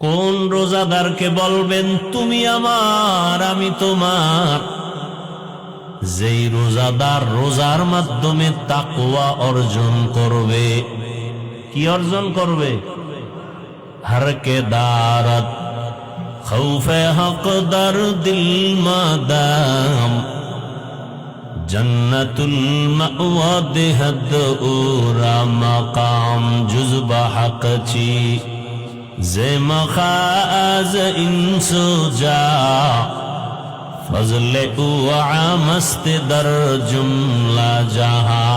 কোন রোজাদারকে বলবেন তুমি আমার আমি তোমার? যেই রোজাদার রোজার মাধ্যমে তাকওয়া অর্জন করবে। কি অর্জন করবে? হরকে দারত খৌফে হক দর দিল মাদাম জন্নতুল মাওয়া দেহদ উরা মাকাম জুজবা হক চি যে মখাজ ইনসুজা ফজলে উআ মস্ত দর জুমলা জাহা।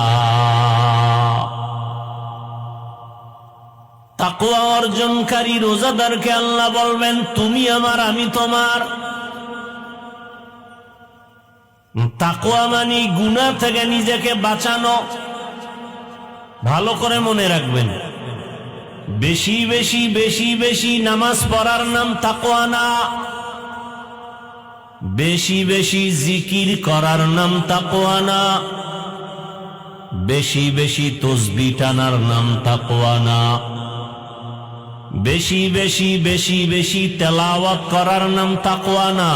তাকওয়া অর্জনকারী রোজাদারকে আল্লাহ বলবেন তুমি আমার আমি তোমার। তাকওয়া মানে গুনাহ থেকে নিজেকে বাঁচানো। ভালো করে মনে রাখবেন, বেশি বেশি বেশি বেশি নামাজ পড়ার নাম তাকওয়া না, বেশি বেশি জিকির করার নাম তাকওয়া না, বেশি বেশি তাসবিহ টানার নাম তাকওয়া না, বেশি বেশি বেশি বেশি তেলাওয়াত করার নাম তাকওয়া না,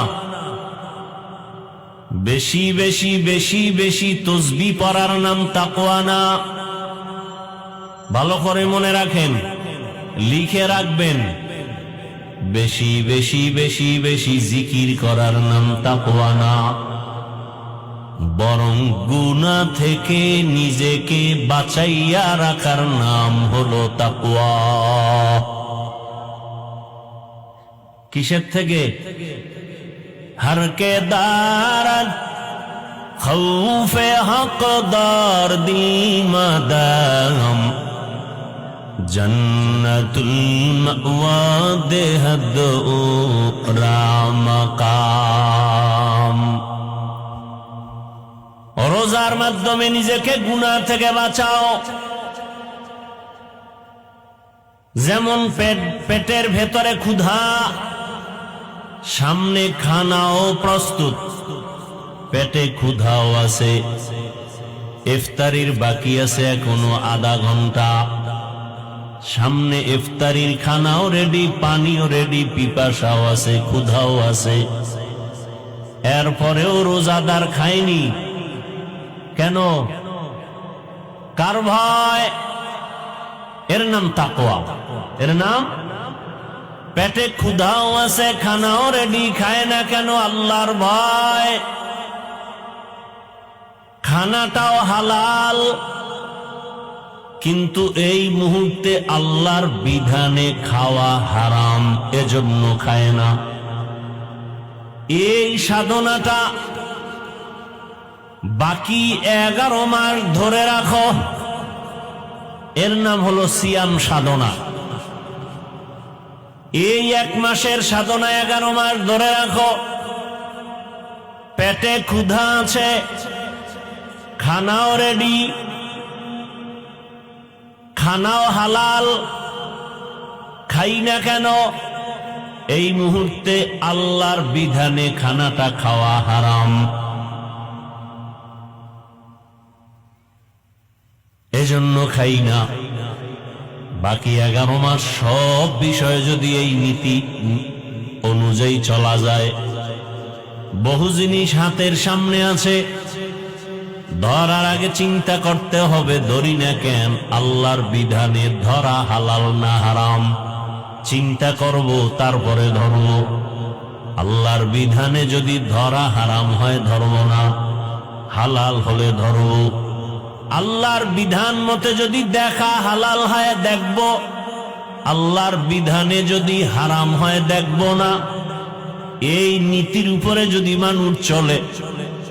বেশি বেশি বেশি বেশি তাসবিহ পড়ার নাম তাকওয়া না। ভালো করে মনে রাখেন, লিখে রাখবেন, বেশি বেশি বেশি বেশি জিকির করার নাম তাকওয়া না, বরং গুনাহ থেকে নিজেকে বাঁচাইয়া রাখার নাম হলো তাকওয়া। কিসের থেকে? হরকে দারত খৌফে হক দর দিল মাদাম জন্নতুল মাওয়া দেহদ উরা মাকাম। রোজার মাধ্যমে নিজেকে গুনাহ থেকে বাঁচাও। যেমন পেটের ভেতরে ক্ষুধা, সামনে খানাও প্রস্তুত, পেটে ক্ষুধাও আছে, ইফতারির বাকি আছে এখনো আধা ঘন্টা, সামনে ইফতারির খানাও রেডি, পানিও রেডি, পিপাসাও আছে, ক্ষুধাও আছে, এরপরেও রোজাদার খায়নি কেন? কার ভয়? এর নাম তাকওয়া। এর নাম, পেটে ক্ষুধাও আছে, খানাও রেডি, খায় না কেন? আল্লাহর ভয়। খানাটাও হালাল, কিন্তু এই মুহূর্তে আল্লাহর বিধানে খাওয়া হারাম, এজন্য খায় না। এই সাধনাটা বাকি 11 মাস ধরে রাখো, এর নাম হলো সিয়াম সাধনা। এই 1 মাসের সাধনা 11 মাস ধরে রাখো। পেটে ক্ষুধা আছে, খানাও রেডি, খানাও হালাল, খাই না কেন? এই মুহূর্তে আল্লাহর বিধানে খানাটা খাওয়া হারাম, এজন্য খাই না। বাকি 11 মাস সব বিষয়ে যদি এই নীতি অনুযায়ী চলা যায়, বহু জিনিস হাতের সামনে আছে, ধরার আগে চিন্তা করতে হবে ধরি না কেন, আল্লাহর বিধানে ধরা হালাল না হারাম, চিন্তা করব তারপরে ধরব। আল্লাহর বিধানে যদি ধরা হারাম হয় ধরব না, হালাল হলে ধরব। আল্লাহর বিধান মতে যদি দেখা হালাল হয় দেখব, আল্লাহর বিধানে যদি হারাম হয় দেখব না। এই নীতির উপরে যদি মানুষ চলে,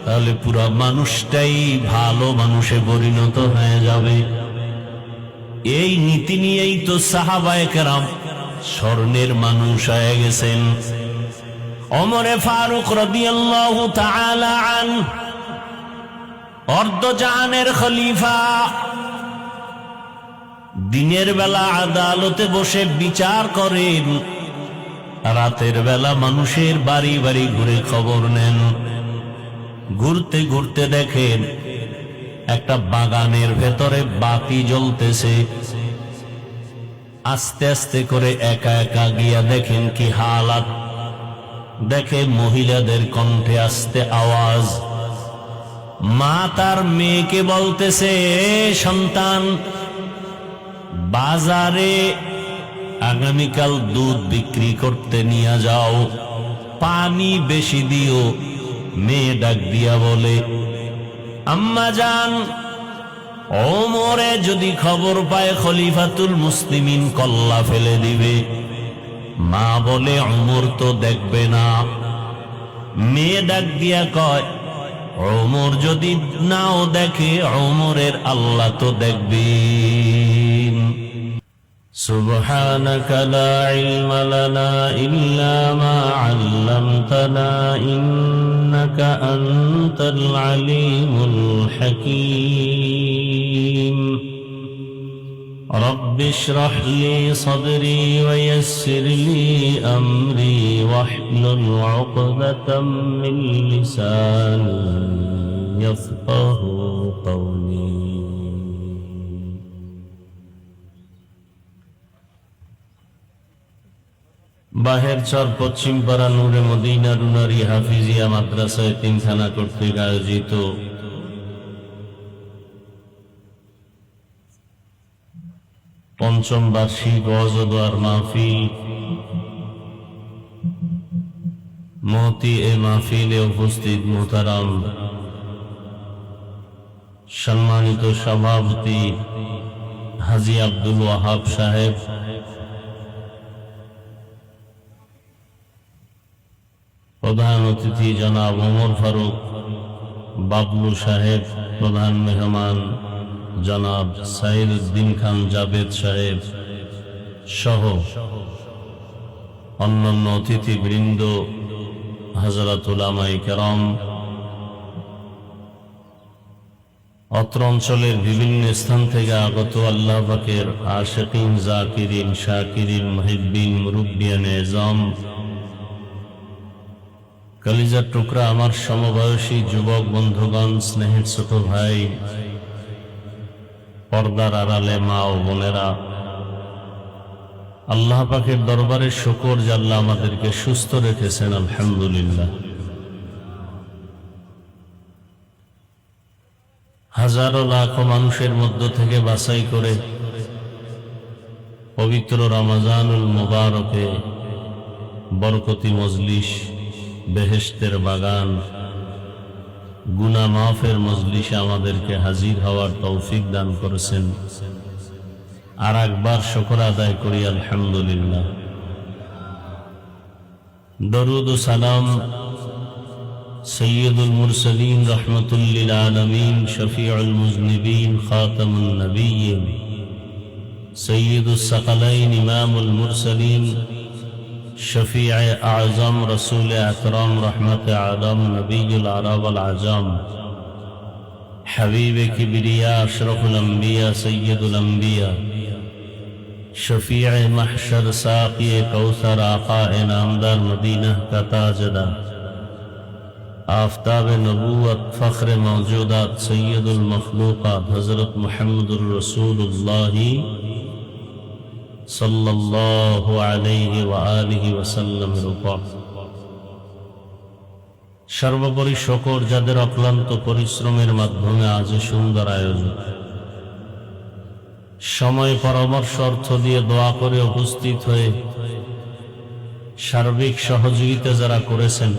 তাহলে পুরো মানুষটাই ভালো মানুষে পরিণত হয়ে যাবে। এই নীতি নিয়েই তো সাহাবায়ে কেরাম স্বর্ণের মানুষ হয়ে গেছেন। ওমরে ফারুক রাদিয়াল্লাহু তাআলা আনহু অর্ধজাহানের খলিফা, দিনের বেলা আদালতে বসে বিচার করেন, রাতের বেলা মানুষের বাড়ি বাড়ি ঘুরে খবর নেন। ঘুরতে ঘুরতে দেখেন একটা বাগানের ভেতরে বাতি জ্বলতেছে, আস্তে আস্তে করে একা একা গিয়া দেখেন কি হালাত। দেখে মহিলাদের কণ্ঠে আস্তে আওয়াজ। মা তার মেয়েকে বলতেছে, সন্তান, বাজারে আগামীকাল দুধ বিক্রি করতে নিয়ে যাও, পানি বেশি দিও। মেয়ে ডাক দিয়া বলে, আম্মা জান, ওমরে যদি খবর পায় খলিফাতুল মুসলিমিন কল্লা ফেলে দিবে। মা বলে, ওমর তো দেখবে না। মেয়ে ডাক দিয়া কয়, ওমর যদি নাও দেখে, ওমরের আল্লাহ তো দেখবেন। সুবহানাকা লা ইলমা লানা ইল্লা মা আল্লামতানা ইন্নাকা আনতাল আলিমুল হাকীম। رب اشرح لي صدري ويسر لي أمري واحلل عقدة من لساني يفقه قولي। বাহের চর পশ্চিম পাড়া নূরে মদিনা রুনারি হাফিজিয়া মাদ্রাসায় তিনখানা কর্তৃক আয়োজিত পঞ্চম বার্ষিক ওয়াজ ও দোয়ার মাহফিল। মহতি এ মাহফিলে উপস্থিত মোহতারাম সম্মানিত সভাপতি হাজী আব্দুল ওয়াহাব সাহেব, প্রধান অতিথি জনাব ওমর ফারুক বাবলু সাহেব, প্রধান মেহমান জনাব সাইদ উদ্দিন খান জাবেদ সাহেব সহ অন্যান্য অতিথিবৃন্দ, হযরত উলামায়ে কেরাম, অত্র অঞ্চলের বিভিন্ন স্থান থেকে আগত আল্লাহ পাকের আশিকিন, জাকিরিন, শাকিরিন, মুহিব্বিন, মুরব্বিয়ানে এজাম, কলিজার টুকরা আমার সমবয়সী যুবক বন্ধুগণ, স্নেহের ছোট ভাই, পর্দার আড়ালে মা ও বোনেরা, আল্লাহ পাকের দরবারে শুকর যে আল্লাহ আমাদেরকে সুস্থ রেখেছেন, আলহামদুলিল্লাহ। হাজারো লাখো মানুষের মধ্য থেকে বাছাই করে পবিত্র রমজানুল মুবারকে বরকতি মজলিস, বেহেশতের বাগান, গুনাহ মাফের মজলিসে আমাদেরকে হাজির হওয়ার তৌফিক দান করেছেন। আর একবার শুকর আদায় করি, আলহামদুলিল্লাহ। দরুদ ও সালাম সৈয়দুল মুরসালিন, রহমাতুল লিল আলামিন, শফিউল মুজনিবিন, খাতামুন নবিয়্যিন, সৈয়দুস সাকালাইন, ইমামুল মুরসালিন, শফিউ আযম, রাসূল আকরাম, রহমত আলম, নবিয়ুল আরব ওয়াল আজম, হাবিব কিবরিয়া, আশরাফুল আম্বিয়া, সৈয়দুল আম্বিয়া, शफीअ महशर, साक़ी कौसर, आक़ाए नामदार, मदीना का ताजदार, आफ़ताब नबूवत, फ़ख्र मौजूदात, सैयदुल मखलूक़ात, हज़रत मुहम्मदुर रसूलुल्लाह सल्लल्लाहु अलैहि व आलिहि वसल्लमेর উপর সর্বোপরি শুকর যাদের অক্লান্ত পরিশ্রমের মাধ্যমে আজ সুন্দর আয়োজন, সময় পরামর্শ অর্থ দিয়ে দোয়া করে উপস্থিত হয়ে সার্বিক সহযোগিতা যারা করেছেন,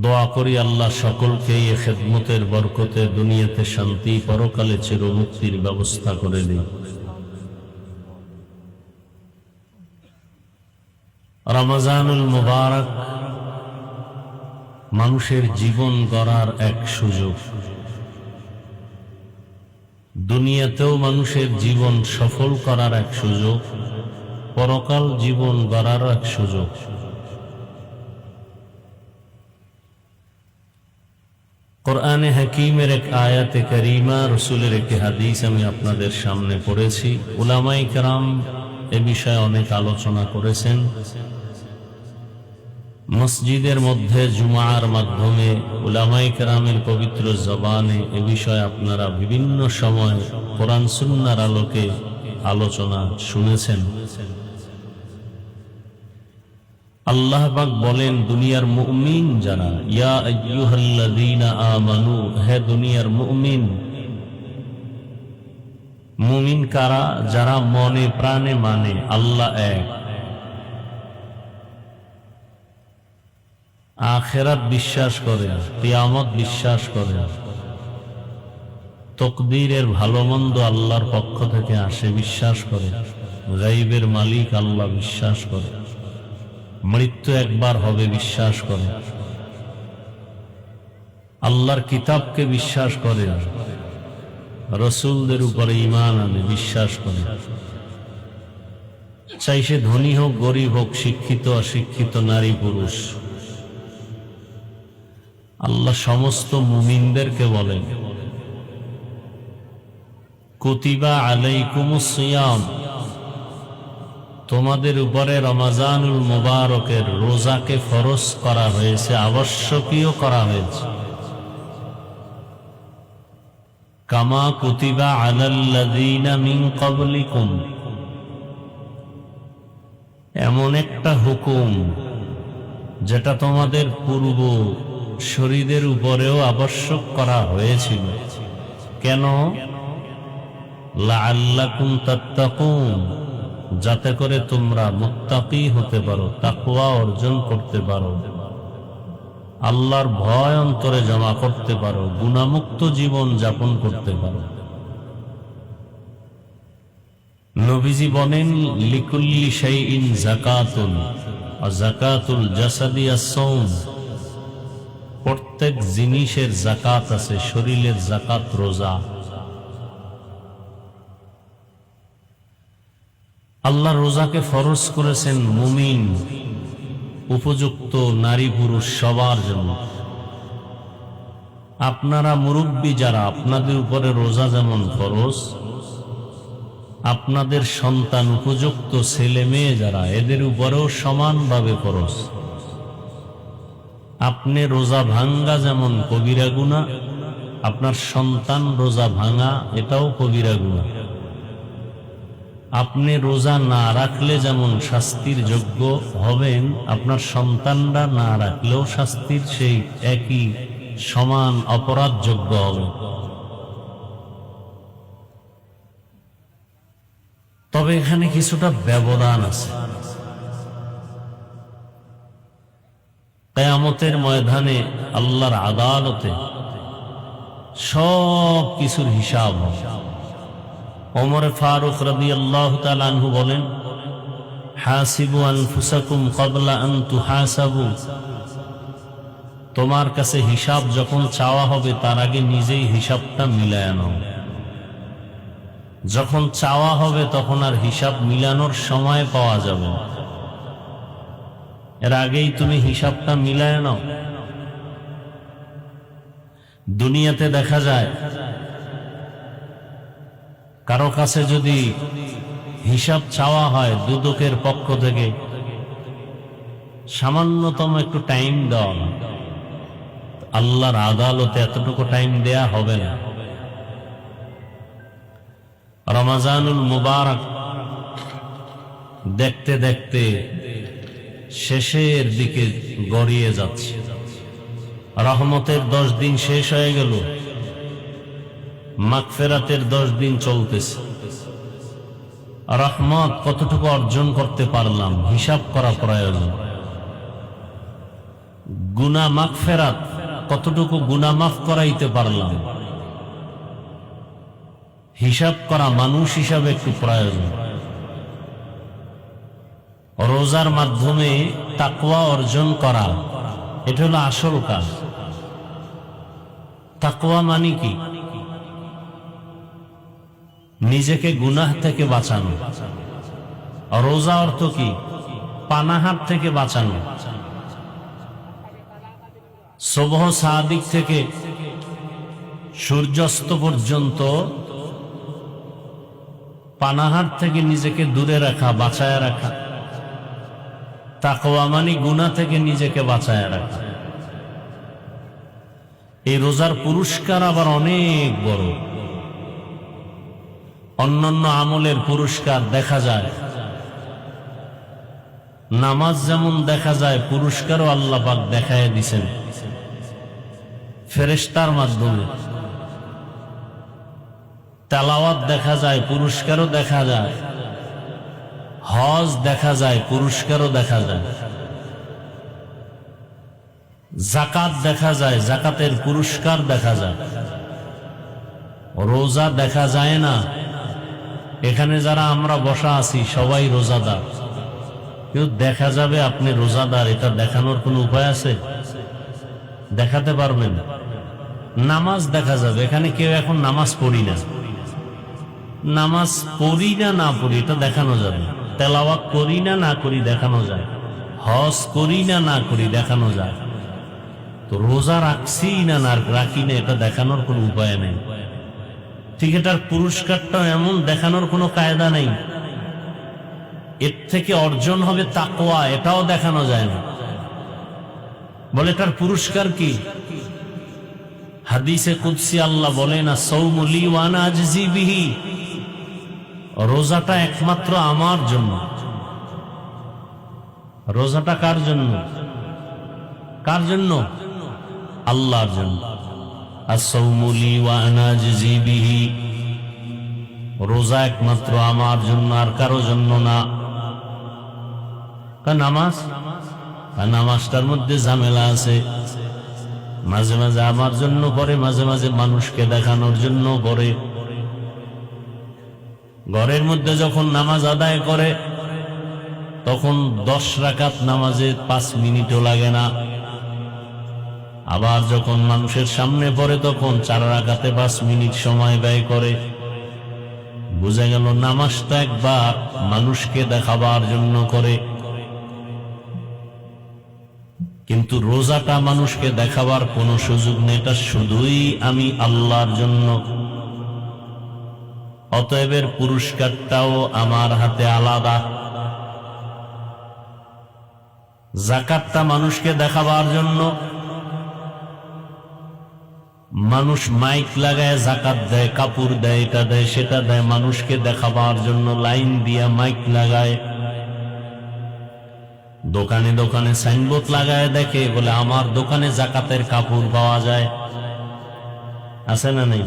দোয়া করি আল্লাহ সকলকে এই খেদমতের বরকতে দুনিয়াতে শান্তি, পরকালে চিরমুক্তির ব্যবস্থা করে দিন। রমজানুল মুবারক মানুষের জীবন গড়ার এক সুযোগ, দুনিয়াতেও মানুষের জীবন সফল করার এক সুযোগ, পরকাল জীবন গড়ার এক সুযোগ। কোরআনে হাকিমের এক আয়াতে কারিমা, রাসূলের একটি হাদিস আমি আপনাদের সামনে পড়েছি। উলামায়ে কেরাম এ বিষয়ে অনেক আলোচনা করেছেন। মসজিদের মধ্যে জুমার মাধ্যমে উলামায়ে কেরামের পবিত্র জবানে এ বিষয়ে আপনারা বিভিন্ন সময় কোরআন সুন্নাহর আলোকে আলোচনা শুনেছেন। আল্লাহ পাক বলেন দুনিয়ার মুমিন যারা, ইয়া আইয়ুহাল্লাযীনা আমানু, হে দুনিয়ার মুমিন। মুমিন কারা? যারা মনে প্রাণে মানে আল্লাহ এক, আখিরাত বিশ্বাস করে, কিয়ামত বিশ্বাস করে, তকদীরের ভালো মন্দ আল্লাহর পক্ষ থেকে আসে বিশ্বাস করে, গায়বের মালিক আল্লাহ বিশ্বাস করে, মৃত্যু একবার হবে বিশ্বাস করে, আল্লাহর কিতাবকে বিশ্বাস করে, রাসূলদের উপরে ঈমান আনে বিশ্বাস করে, চাই সে ধনী হোক গরিব হোক, শিক্ষিত অশিক্ষিত, নারী পুরুষ, আল্লাহ সমস্ত মুমিনদেরকে বলেন কুতিবা আলাইকুমুস সিয়াম, তোমাদের উপরে রমজানুল মুবারকের রোজাকে ফরজ করা হয়েছে, আবশ্যকীয় করা হয়েছে। কামা কুতিবা আলাল্লাযীনা মিন ক্বাবলিকুম, এমন একটা হুকুম যেটা তোমাদের পূর্ব শরীরের উপরেও আবশ্যক করা হয়েছিল। কেন? লাআল্লাকুম তাত্তাকুন, যাতে করে তোমরা মুত্তাকি হতে পারো, তাকওয়া অর্জন করতে পারো, আল্লাহর ভয় অন্তরে জমা করতে পারো, গুনাহমুক্ত জীবন যাপন করতে পারো। নবীজি বলেন লিকুল্লি শাইইন যাকাতুন, আর যাকাতুল জাসাদি আস-সাওম, প্রত্যেক জিনিসের যাকাত আছে, শরীরের যাকাত রোজা। আল্লাহ রোজাকে ফরজ করেছেন মুমিন উপযুক্ত নারী পুরুষ সবার জন্য। আপনারা মুরব্বী যারা, আপনাদের উপরে রোজা যেমন ফরজ, আপনাদের সন্তান উপযুক্ত ছেলে মেয়ে যারা, এদের উপরেও সমানভাবে ফরজ। আপনি রোজা ভাঙ্গা যেমন কবিরা গুনাহ, আপনার সন্তান রোজা ভাঙা এটাও কবিরা গুনাহ। আপনি রোজা না রাখলে যেমন শাস্তির যোগ্য হবেন, আপনার সন্তানরা না রাখলেও শাস্তির সেই একই সমান অপরাধ যোগ্য হবে। তবে এখানে কিছুটা ব্যবধান আছে। কিয়ামতের ময়দানে আল্লাহর আদালতে সব কিছুর হিসাব হবে। ওমর ফারুক রাদিয়াল্লাহু তাআলা আনহু বলেন, হাসিবু আনফুসাকুম ক্বাবলা আন তুহাসাবু, তোমার কাছে হিসাব যখন চাওয়া হবে তার আগে নিজেই হিসাবটা মিলায় নাও। যখন চাওয়া হবে তখন আর হিসাব মিলানোর সময় পাওয়া যাবে না, এর আগেই তুমি হিসাবটা মিলায় নাও। দুনিয়াতে দেখা যায় কারো কাছে যদি হিসাব চাওয়া হয় দুদকের পক্ষ থেকে, সামান্যতম একটু টাইম দেওয়া না, আল্লাহর আদালতে এতটুকু টাইম দেয়া হবে না। রমজানুল মুবারক দেখতে দেখতে শেষের দিকে গড়িয়ে যাচ্ছে। রহমতের 10 দিন শেষ হয়ে গেল, মাগফিরাতের 10 দিন চলতেছে। রহমত কতটুকু অর্জন করতে পারলাম হিসাব করা প্রয়োজন। গুনাহ মাগফিরাত কতটুকু গুনাহ মাফ করাইতে পারলাম হিসাব করা মানুষ হিসাবে একটু প্রয়োজন। রোজার মাধ্যমে তাকওয়া অর্জন করা, এটা হলো আসল কাজ। তাকওয়া মানে কি? নিজেকে গুনাহ থেকে বাঁচানো। রোজা অর্থ কি? পানাহার থেকে বাঁচানো। সুবহ সাদিক থেকে সূর্যাস্ত পর্যন্ত পানাহার থেকে নিজেকে দূরে রাখা, বাঁচায় রাখা। তাকওয়া মানে গুনাহ থেকে নিজেকে বাঁচায় রাখা। এই রোজার পুরস্কার আবার অনেক বড়। অন্যান্য আমলের পুরস্কার দেখা যায়, নামাজ যেমন দেখা যায় পুরস্কারও আল্লাহ পাক দেখায় দিছেন ফেরেশতার মাধ্যমে। তেলাওয়াত দেখা যায়, পুরস্কারও দেখা যায়। হজ দেখা যায়, পুরস্কারও দেখা যায়। যাকাত দেখা যায়, যাকাতের পুরস্কার দেখা যায়। রোজা দেখা যায় না। এখানে যারা আমরা বসা আছি সবাই রোজাদার, কেউ দেখা যাবে আপনি রোজাদার, এটা দেখানোর কোনো উপায় আছে? দেখাতে পারবেন? নামাজ দেখা যাবে, এখানে কেউ এখন নামাজ পড়ি না, নামাজ পড়ি না না পড়ি এটা দেখানো যাবে। তেলাওয়াত করি না না করি দেখানো যায়। হজ করি না না করি দেখানো যায়। তো রোজা রাখছি না না রাখি না এটা দেখানোর কোনো উপায় নেই। ঠিক এটার পুরস্কারটা এমন দেখানোর কোনো কায়দা নেই। এর থেকে অর্জন হবে তাকওয়া, এটাও দেখানো যায় না। বলে এটার পুরস্কার কি? হাদিসে কুদসি আল্লাহ বলেন, আস-সাওমু লি ওয়া আনা আজজি বিহি, রোজাটা একমাত্র আমার জন্য। রোজাটা কার জন্য? কার জন্য? আল্লাহর জন্য। আস-সাওমু লি ওয়া আনা আজজি বিহি, রোজা একমাত্র আমার জন্য, আর কারো জন্য না। নামাজ, নামাজটার মধ্যে ঝামেলা আছে। মাঝে মাঝে আমার জন্য পড়ে, মাঝে মাঝে মানুষকে দেখানোর জন্য পড়ে। ঘরের মধ্যে যখন নামাজ আদায় করে তখন 10 রাকাত নামাজে 5 মিনিটও লাগে না। আবার যখন মানুষের সামনে পড়ে তখন 4 রাকাতে 5 মিনিট সময় ব্যয় করে। বুঝা গেল নামাজটা একবার মানুষকে দেখাবার জন্য করে, কিন্তু রোজাটা মানুষকে দেখাবার কোনো সুযোগ নেই, এটা শুধুই আমি আল্লাহর জন্য। অতএবের পুরস্কারটাও আমার হাতে আলাদা। যাকাতটা মানুষকে দেখাবার জন্য, মানুষ মাইক লাগায় যাকাত দেয়, কাপড় দেয়, এটা দেয় সেটা দেয়, মানুষকে দেখাবার জন্য লাইন দিয়া মাইক লাগায়। দোকানে দোকানে সাইনবোর্ড লাগায় দেখে, বলে আমার দোকানে যাকাতের কাপড় পাওয়া যায়। আছে না নেই?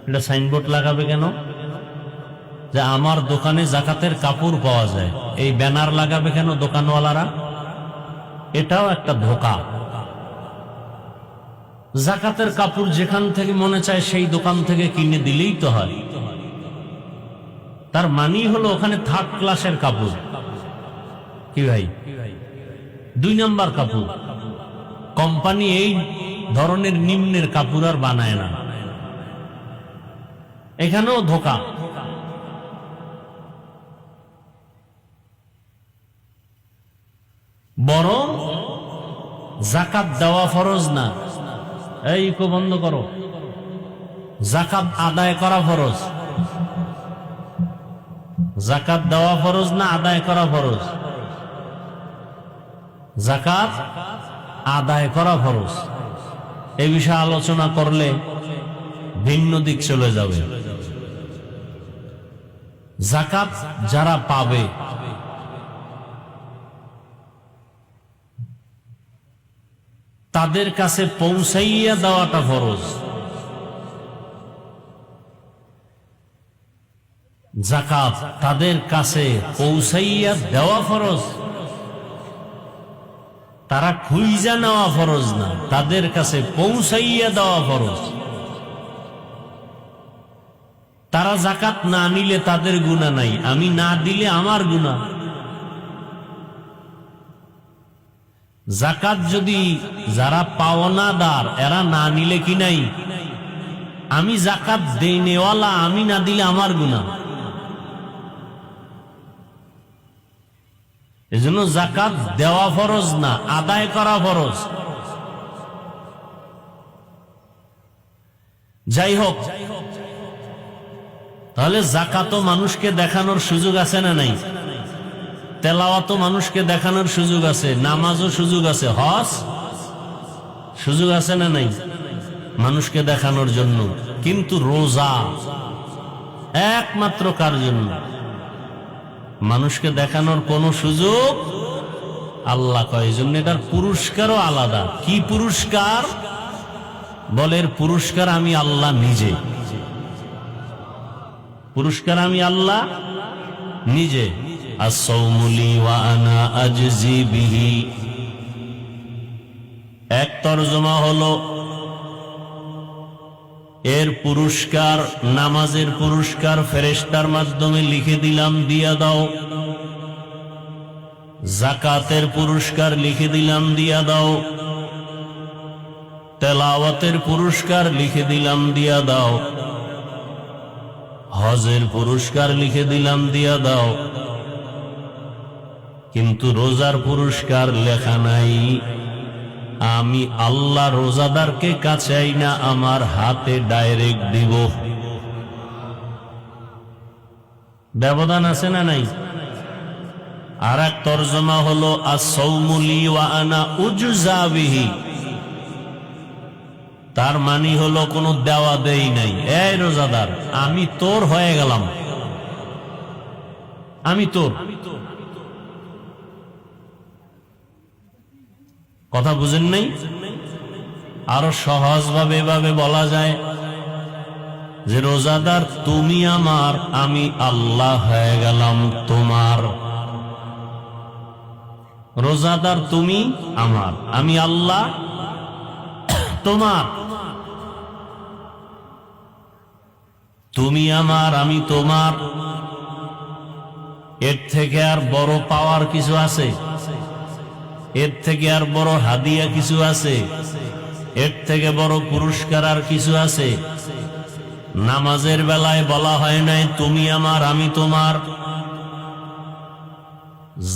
এটা সাইনবোর্ড লাগাবে কেন? যে আমার দোকানে যাকাতের কাপড় পাওয়া যায়। এই ব্যানার লাগাবে কেন দোকানওয়ালারা? এটাও একটা ধোঁকা। যাকাতের কাপড় যেখান থেকে মনে চায় সেই দোকান থেকে কিনে দিলেই তো হয়। তার মানেই হলো ওখানে 3rd ক্লাসের কাপড়। কি ভাই? 2 নাম্বার কাপড়। কোম্পানি এই ধরনের নিম্নের কাপড় আর বানায় না। এখানেও ধোঁকা। বরং যাকাত দেওয়া ফরজ না। এই কো বন্ধ করো। যাকাত আদায় করা ফরজ। যাকাত দেওয়া ফরজ না আদায় করা ফরজ? যাকাত আদায় করা ফরজ। এই বিষয়ে আলোচনা করলে ভিন্ন দিক চলে যাবে। যাকাত যারা পাবে তাদের কাছে পৌঁছাইয়া দেওয়াটা ফরজ। যাকাত তাদের কাছে পৌঁছাইয়া দেওয়া ফরজ। তারা খুঁজা নেওয়া ফরজ না, তাদের কাছে পৌঁছাইয়া দেওয়া ফরজ। তারা যাকাত না নিলে তাদের গুনাহ নাই, আমি না দিলে আমার গুনাহ। যাকাত যদি যারা পাওনাদার এরা না নিলে কি নাই, আমি যাকাত দেই নেওয়ালা, আমি না দিলে আমার গুনাহ। এজন্য যাকাত দেওয়া ফরজ না, আদায় করা ফরজ। যাই হোক, তাহলে যাকাতও মানুষকে দেখানোর সুযোগ আছে না নাই? তেলাওয়াতও মানুষকে দেখানোর সুযোগ আছে, নামাজও সুযোগ আছে, হজ সুযোগ আছে না নাই মানুষকে দেখানোর জন্য। কিন্তু রোজা একমাত্র কার জন্য? মানুষকে দেখানোর কোন সুযোগ আল্লাহ কয়। এই জন্য এটার পুরস্কারও আলাদা। কি পুরস্কার? বলের পুরস্কার আমি আল্লাহ নিজে। পুরস্কার আমি আল্লাহ নিজে। as-sawmu li wa ana ajzi bihi। এক তরজমা হলো এর পুরস্কার, নামাজের পুরস্কার ফেরেশতার মাধ্যমে লিখে দিলাম, দিয়া দাও। যাকাতের পুরস্কার লিখে দিলাম, দিয়া দাও। তেলাওয়াতের পুরস্কার লিখে দিলাম, দিয়া দাও। হজের পুরস্কার লিখে দিলাম, দিয়া দাও। কিন্তু রোজার পুরস্কার লেখা নাই। আমি আল্লাহ রোজাদারকে কাছে না, আমার হাতে ডাইরেক্ট দিব। ব্যবধান আছে না নাই? আর এক তরজমা হলো as-sawmu li wa ana ujza bihi। তার মানে হলো কোনো দেওয়া দেই নাই। এই রোজাদার, আমি তোর হয়ে গেলাম, আমি তোর। কথা বুঝেন নাই? আরো সহজ ভাবে এভাবে বলা যায় যে রোজাদার তুমি আমার, আমি আল্লাহ হয়ে গেলাম তোমার। রোজাদার তুমি আমার, আমি আল্লাহ তোমার। তুমি আমার, আমি তোমার। এর থেকে আর বড় পাওয়ার কিছু আছে? এর থেকে আর বড় হাদিয়া কিছু আছে? এর থেকে বড় পুরস্কার আর কিছু আছে? নামাজের বেলায় বলা হয় নাই তুমি আমার, আমি তোমার।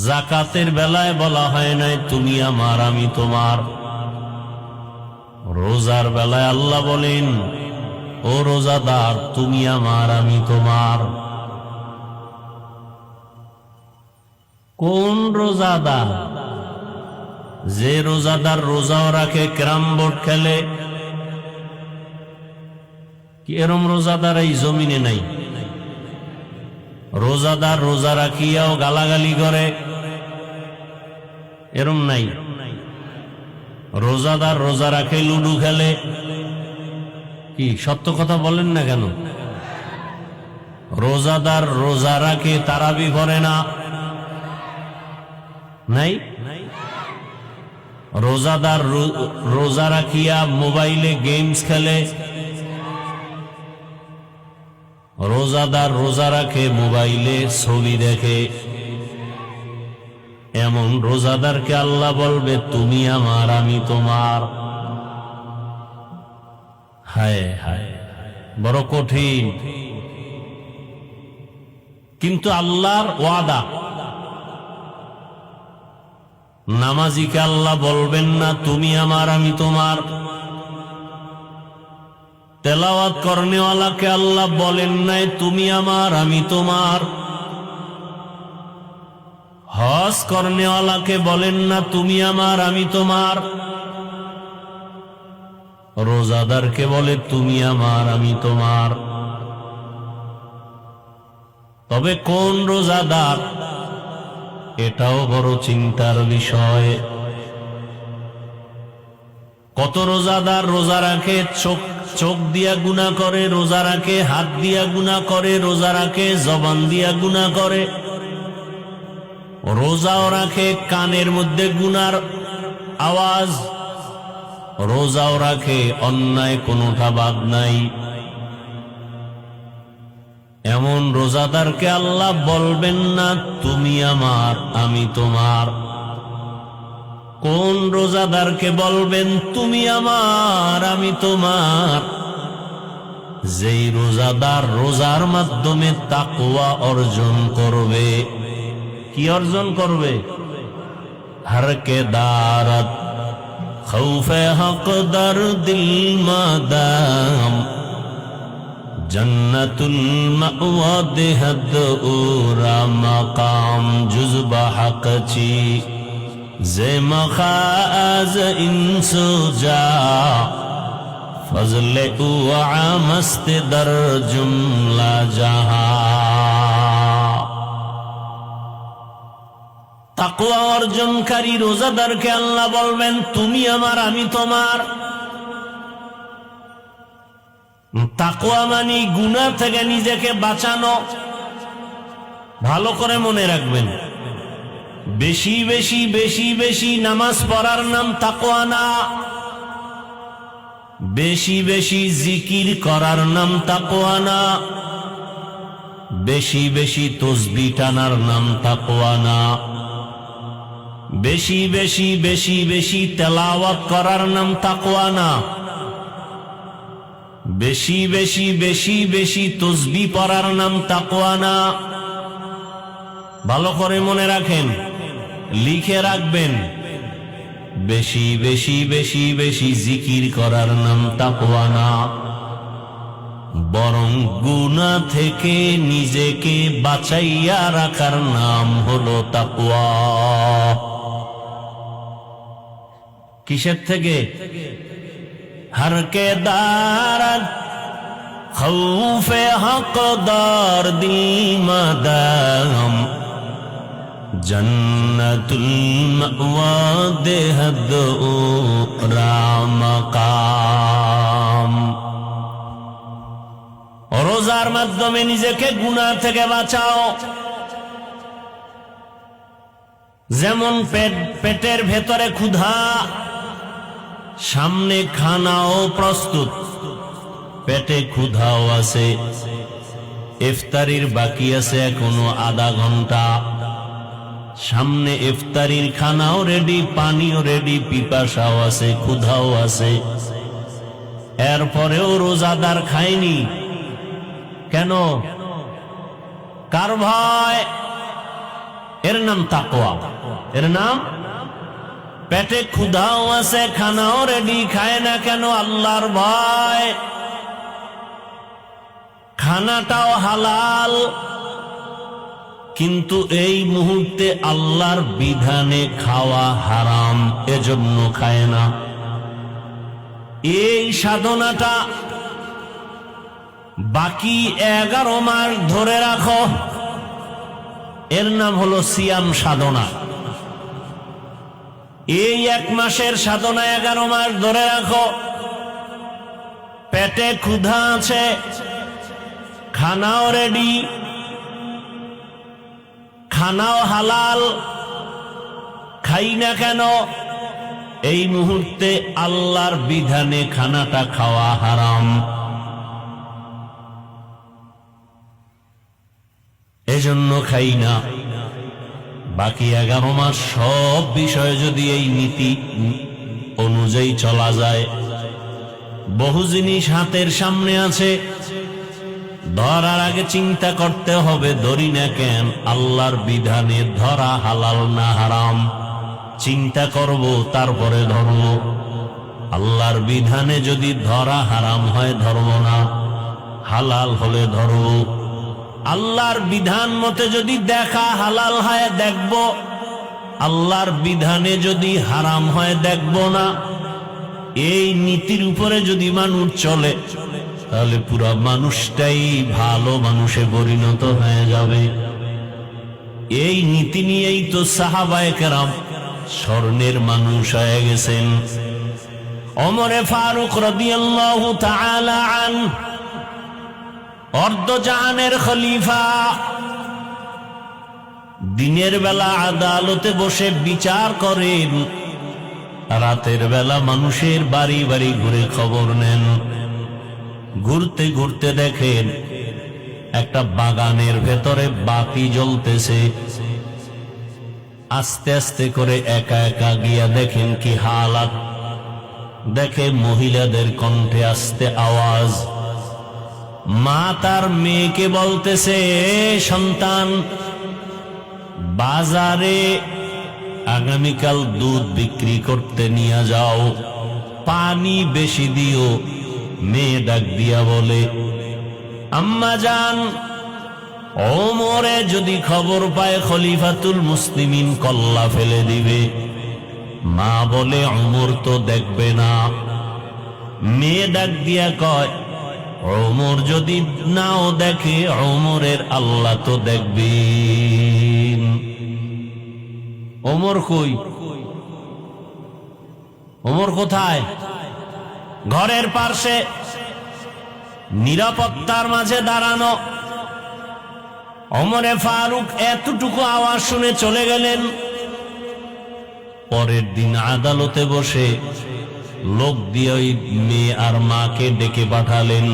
যাকাতের বেলায় বলা হয় নাই তুমি আমার, আমি তোমার। রোজার বেলায় আল্লাহ বলেন, ও রোজাদার তুমি আমার, আমি তোমার। কোন রোজাদার? যে রোজাদার রোজাও রাখে, ক্যারাম বোর্ড খেলে। কি এরম রোজাদার এই জমিনে নাই? রোজাদার রোজা রাখিয়াও গালাগালি করে, এরম নাই। রোজাদার রোজা রাখে লুডু খেলে। কি সত্য কথা বলেন না কেন? রোজাদার রোজা রাখে তারাবি পড়ে না, নাই? রোজাদার রোজা রাখিয়া মোবাইলে গেমস খেলে। রোজাদার রোজা রাখে মোবাইলে ছবি দেখে। এমন রোজাদারকে আল্লাহ বলবে তুমি আমার, আমি তোমার। হায় হায়, বড় কঠিন। কিন্তু আল্লাহর ওয়াদা, নামাজিকে আল্লাহ বলবেন না তুমি আমার, আমি তোমার। তেলাওয়াত করনেওয়ালাকে আল্লাহ বলেন নাই তুমি আমার, আমি তোমার। হজ করনেওয়ালাকে বলেন না তুমি আমার, আমি তোমার। রোজাদারকে বলে তুমি আমার, আমি তোমার। তবে কোন রোজাদার? এটাও বড় চিন্তার বিষয়। কত রোজাদার রোজা রাখে, চোখ দিয়া গুনাহ করে, রোজা রাখে হাত দিয়া গুনাহ করে, রোজা রাখে জবান দিয়া গুনাহ করে। রোজাও রাখে কানের মধ্যে গুনার আওয়াজ, রোজাও রাখে অন্যায় কোনোটা বাদ নাই। এমন রোজাদারকে আল্লাহ বলবেন না তুমি আমার, আমি তোমার। কোন রোজাদারকে বলবেন তুমি আমার, আমি তোমার? যেই রোজাদার রোজার মাধ্যমে তাকওয়া অর্জন করবে। কি অর্জন করবে? হরকে দারত খৌফে হক দর দিল মাদাম জন্নতুল মাওয়া দেহদ ওরা মাকাম জুজবা হক চি যে মখাজ ইনসুজা ফজলে ও আমস্ত দর জুমলা জাহা। তাকওয়া অর্জনকারী রোজাদারকে আল্লাহ বলবেন, তুমি আমার, আমি তোমার। তাকওয়া মানে গুনাহ থেকে নিজেকে বাঁচানো। ভালো করে মনে রাখবেন, বেশি বেশি বেশি বেশি নামাজ পড়ার নাম তাকওয়া না, বেশি বেশি জিকির করার নাম তাকওয়া না, বেশি বেশি তসবিহ টানার নাম তাকওয়া না, বেশি বেশি বেশি বেশি তেলাওয়াত করার নাম তাকওয়া না, বেশি বেশি বেশি বেশি তসবিহ পড়ার নাম তাকওয়া না। ভালো করে মনে রাখেন, লিখে রাখবেন, বেশি বেশি বেশি বেশি জিকির করার নাম তাকওয়া না, বরং গুনাহ থেকে নিজেকে বাঁচাইয়া রাখার নাম হলো তাকওয়া। কিসের থেকে? हर के दारत खौफे हकदार दी मदाम जन्नतुल मअवा देहद ओ रामकाम। রোজার মাধ্যমে নিজেকে গুনাহ থেকে বাঁচাও। যেমন পেটের ভেতরে ক্ষুধা, সামনে খানাও প্রস্তুত, পেটে ক্ষুধাও আছে, ইফতারির বাকি আছে এখনো আধা ঘন্টা, সামনে ইফতারির খানাও রেডি, পানিও রেডি, পিপাসাও আছে, ক্ষুধাও আছে, এরপরেও রোজাদার খায়নি কেন? কার ভয়? এর নাম তাকওয়া। এর নাম, পেটে ক্ষুধাও আছে, খানাও রেডি, খায় না কেন? আল্লাহর ভয়। খানাটাও হালাল, কিন্তু এই মুহূর্তে আল্লাহর বিধানে খাওয়া হারাম, এজন্য খায় না। এই সাধনাটা বাকি 11 মাস ধরে রাখো, এর নাম হলো সিয়াম সাধনা। এই 1 মাসের সাধনা 11 মাস ধরে রাখো। পেটে ক্ষুধা আছে, খানাও রেডি, খানাও হালাল, খাই না কেন? এই মুহূর্তে আল্লাহর বিধানে খানাটা খাওয়া হারাম, এজন্য খাই না। বাকি 11 মাস সব বিষয়ে যদি এই নীতি অনুযায়ী চলা যায়, বহু জিনিস হাতের সামনে আছে, ধরার আগে চিন্তা করতে হবে ধরি না কেন, আল্লাহর বিধানে ধরা হালাল না হারাম, চিন্তা করব তারপরে ধরব। আল্লাহর বিধানে যদি ধরা হারাম হয় ধরব না, হালাল হলে ধরব। আল্লাহর বিধান মতে যদি দেখা হালাল হয় দেখব, আল্লাহর বিধানে যদি হারাম হয় দেখব না। এই নীতির উপরে যদি মানুষ চলে, তাহলে পুরো মানুষটাই ভালো মানুষে পরিণত হয়ে যাবে। এই নীতি নিয়েই তো সাহাবায়ে কেরাম স্বর্ণের মানুষ হয়ে গেছেন। ওমরে ফারুক রাদিয়াল্লাহু তাআলা আনহু অর্ধজাহানের খলিফা, দিনের বেলা আদালতে বসে বিচার করেন, রাতের বেলা মানুষের বাড়ি বাড়ি ঘুরে খবর নেন। ঘুরতে ঘুরতে দেখেন একটা বাগানের ভেতরে বাতি জ্বলতেছে। আস্তে আস্তে করে একা একা গিয়া দেখেন কি হালাত। দেখে মহিলাদের কণ্ঠে আস্তে আওয়াজ, মা তার মেয়েকে বলতেছে, সন্তান বাজারে আগামীকাল দুধ বিক্রি করতে নিয়ে যাও, পানি বেশি দিও। মেয়ে ডাক দিয়া বলে, আম্মা জান, ওমরে যদি খবর পায় খলিফাতুল মুসলিমিন কল্লা ফেলে দিবে। মা বলে, ওমর তো দেখবে না, মেয়ে ডাক দিয়া কয়, ওমর যদি নাও দেখে, ওমরের আল্লাহ তো দেখবেন। ওমর কই? ওমর কোথায়? ঘরের পাশে নিরাপত্তার মাঝে দাঁড়ানো। ওমরে ফারুক এতটুকু আওয়াজ শুনে চলে গেলেন। পরের দিন আদালতে বসে লোক দিয়ে ওই মেয়ে আর মাকে ডেকে পাঠালেন।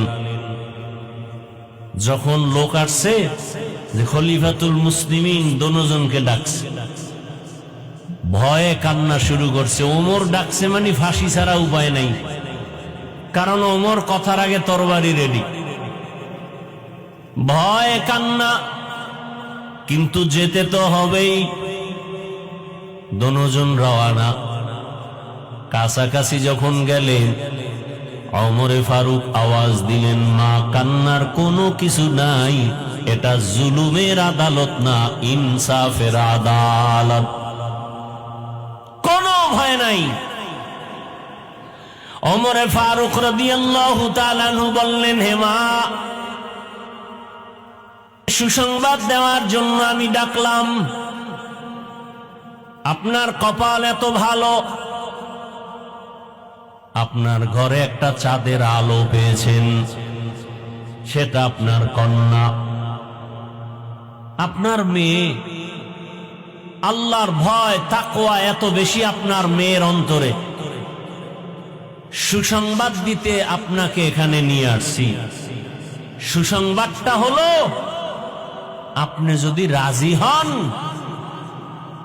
যখন লোক আসছে, যে খলিফাতুল মুসলিমিন দোনোজনকে ডাকছে, ভয়ে কান্না শুরু করছে। ওমর ডাকছে মানে ফাঁসি ছাড়া উপায় নাই, কারণ ওমর কথার আগে তরবারি রেডি। ভয়ে কান্না, কিন্তু যেতে তো হবেই। দোনোজন রওয়ানা। কাছাকাছি যখন গেলেন, ওমরে ফারুক আওয়াজ দিলেন, মা, কান্নার কোনো কিছু নাই, এটা জুলুমের আদালত না, ইনসাফের আদালত, কোনো ভয় নাই। ওমরে ফারুক রাদিয়াল্লাহু তাআলা আনহু বললেন, হে মা, সুসংবাদ দেওয়ার জন্য আমি ডাকলাম। আপনার কপাল এত ভালো, আপনার ঘরে একটা চাঁদের আলো পেয়েছেন, সেটা আপনার কন্যা, আপনার মেয়ে। আল্লাহর ভয়, তাকওয়া এত বেশি আপনার মেয়ের অন্তরে। সুসংবাদ দিতে আপনাকে এখানে নিয়ে আসছি। সুসংবাদটা হলো, আপনি যদি রাজি হন,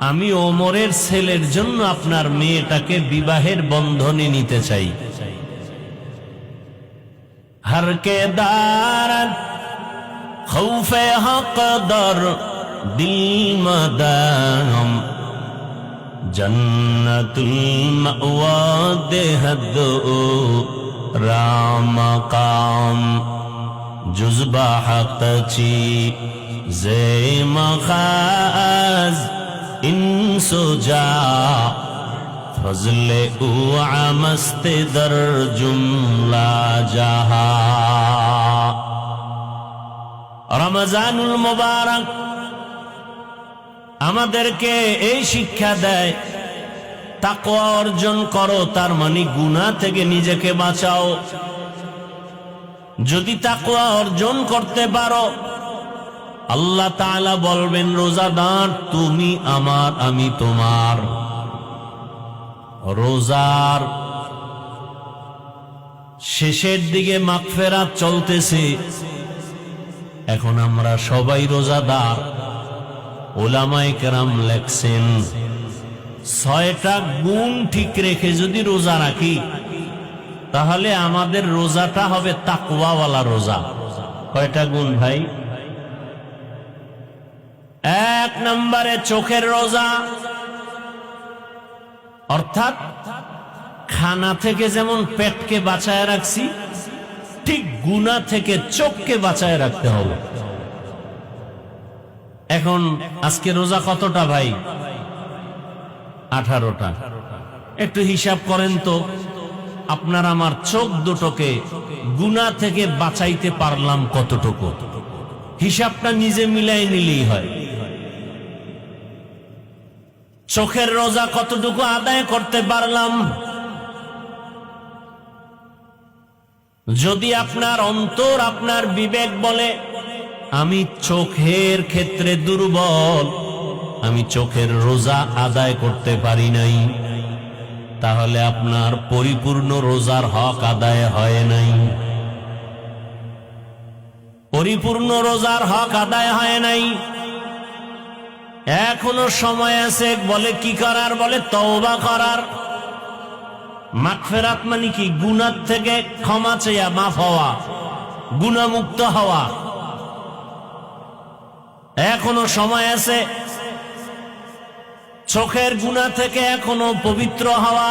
আমি ওমরের ছেলের জন্য আপনার মেয়েটাকে বিবাহের বন্ধনে নিতে চাই। হর কে দারদ খৌফে হক দর দিল মদাম জন্নতুল মাওয়া দেহদ রাম কাম জুজবা হক চি জে মখাজ ইনসুজা ফজলে উ আমস্তে দর জুমলা জাহা। রমজানুল মুবারক আমাদেরকে এই শিক্ষা দেয়, তাকওয়া অর্জন করো, তার মানে গুনাহ থেকে নিজেকে বাঁচাও। যদি তাকওয়া অর্জন করতে পারো, আল্লাহ তাআলা বলবেন, রোজাদার তুমি আমার, আমি তোমার। রোজার শেষের দিকে মাগফিরাত চলতেছে, এখন আমরা সবাই রোজাদার। উলামায়ে কেরাম লেখছেন, 6টা গুণ ঠিক রেখে যদি রোজা রাখি, তাহলে আমাদের রোজাটা হবে তাকওয়াওয়ালা রোজা। কয়টা গুণ ভাই? 1 নম্বরে চোখের রোজা, অর্থাৎ খানা থেকে যেমন পেটকে বাঁচায় রাখছি, ঠিক গুনাহ থেকে চোখকে বাঁচায় রাখতে হবে। এখন আজকে রোজা কতটা ভাই? 18টা। একটু হিসাব করেন তো, আপনার আমার চোখ দুটোকে গুনাহ থেকে বাঁচাইতে পারলাম কতটুকু? হিসাবটা নিজে মিলাই নিলেই হয়। চোখের রোজা কতটুকু আদায় করতে পারলাম? যদি আপনার অন্তর, আপনার বিবেক বলে আমি চোখের ক্ষেত্রে দুর্বল, আমি চোখের রোজা আদায় করতে পারি নাই, তাহলে আপনার পরিপূর্ণ রোজার হক আদায় হয় নাই। পরিপূর্ণ রোজার হক আদায় হয় নাই। এখনো সময় আছে। বলে কি করার? বলে তওবা করার। মাগফিরাত মানে কি? গুনাহ থেকে ক্ষমা চেয়া, মাফ হওয়া, গুনাহমুক্ত হওয়া। এখনো সময় আছে। চোখের গুনাহ থেকে এখনো পবিত্র হওয়া।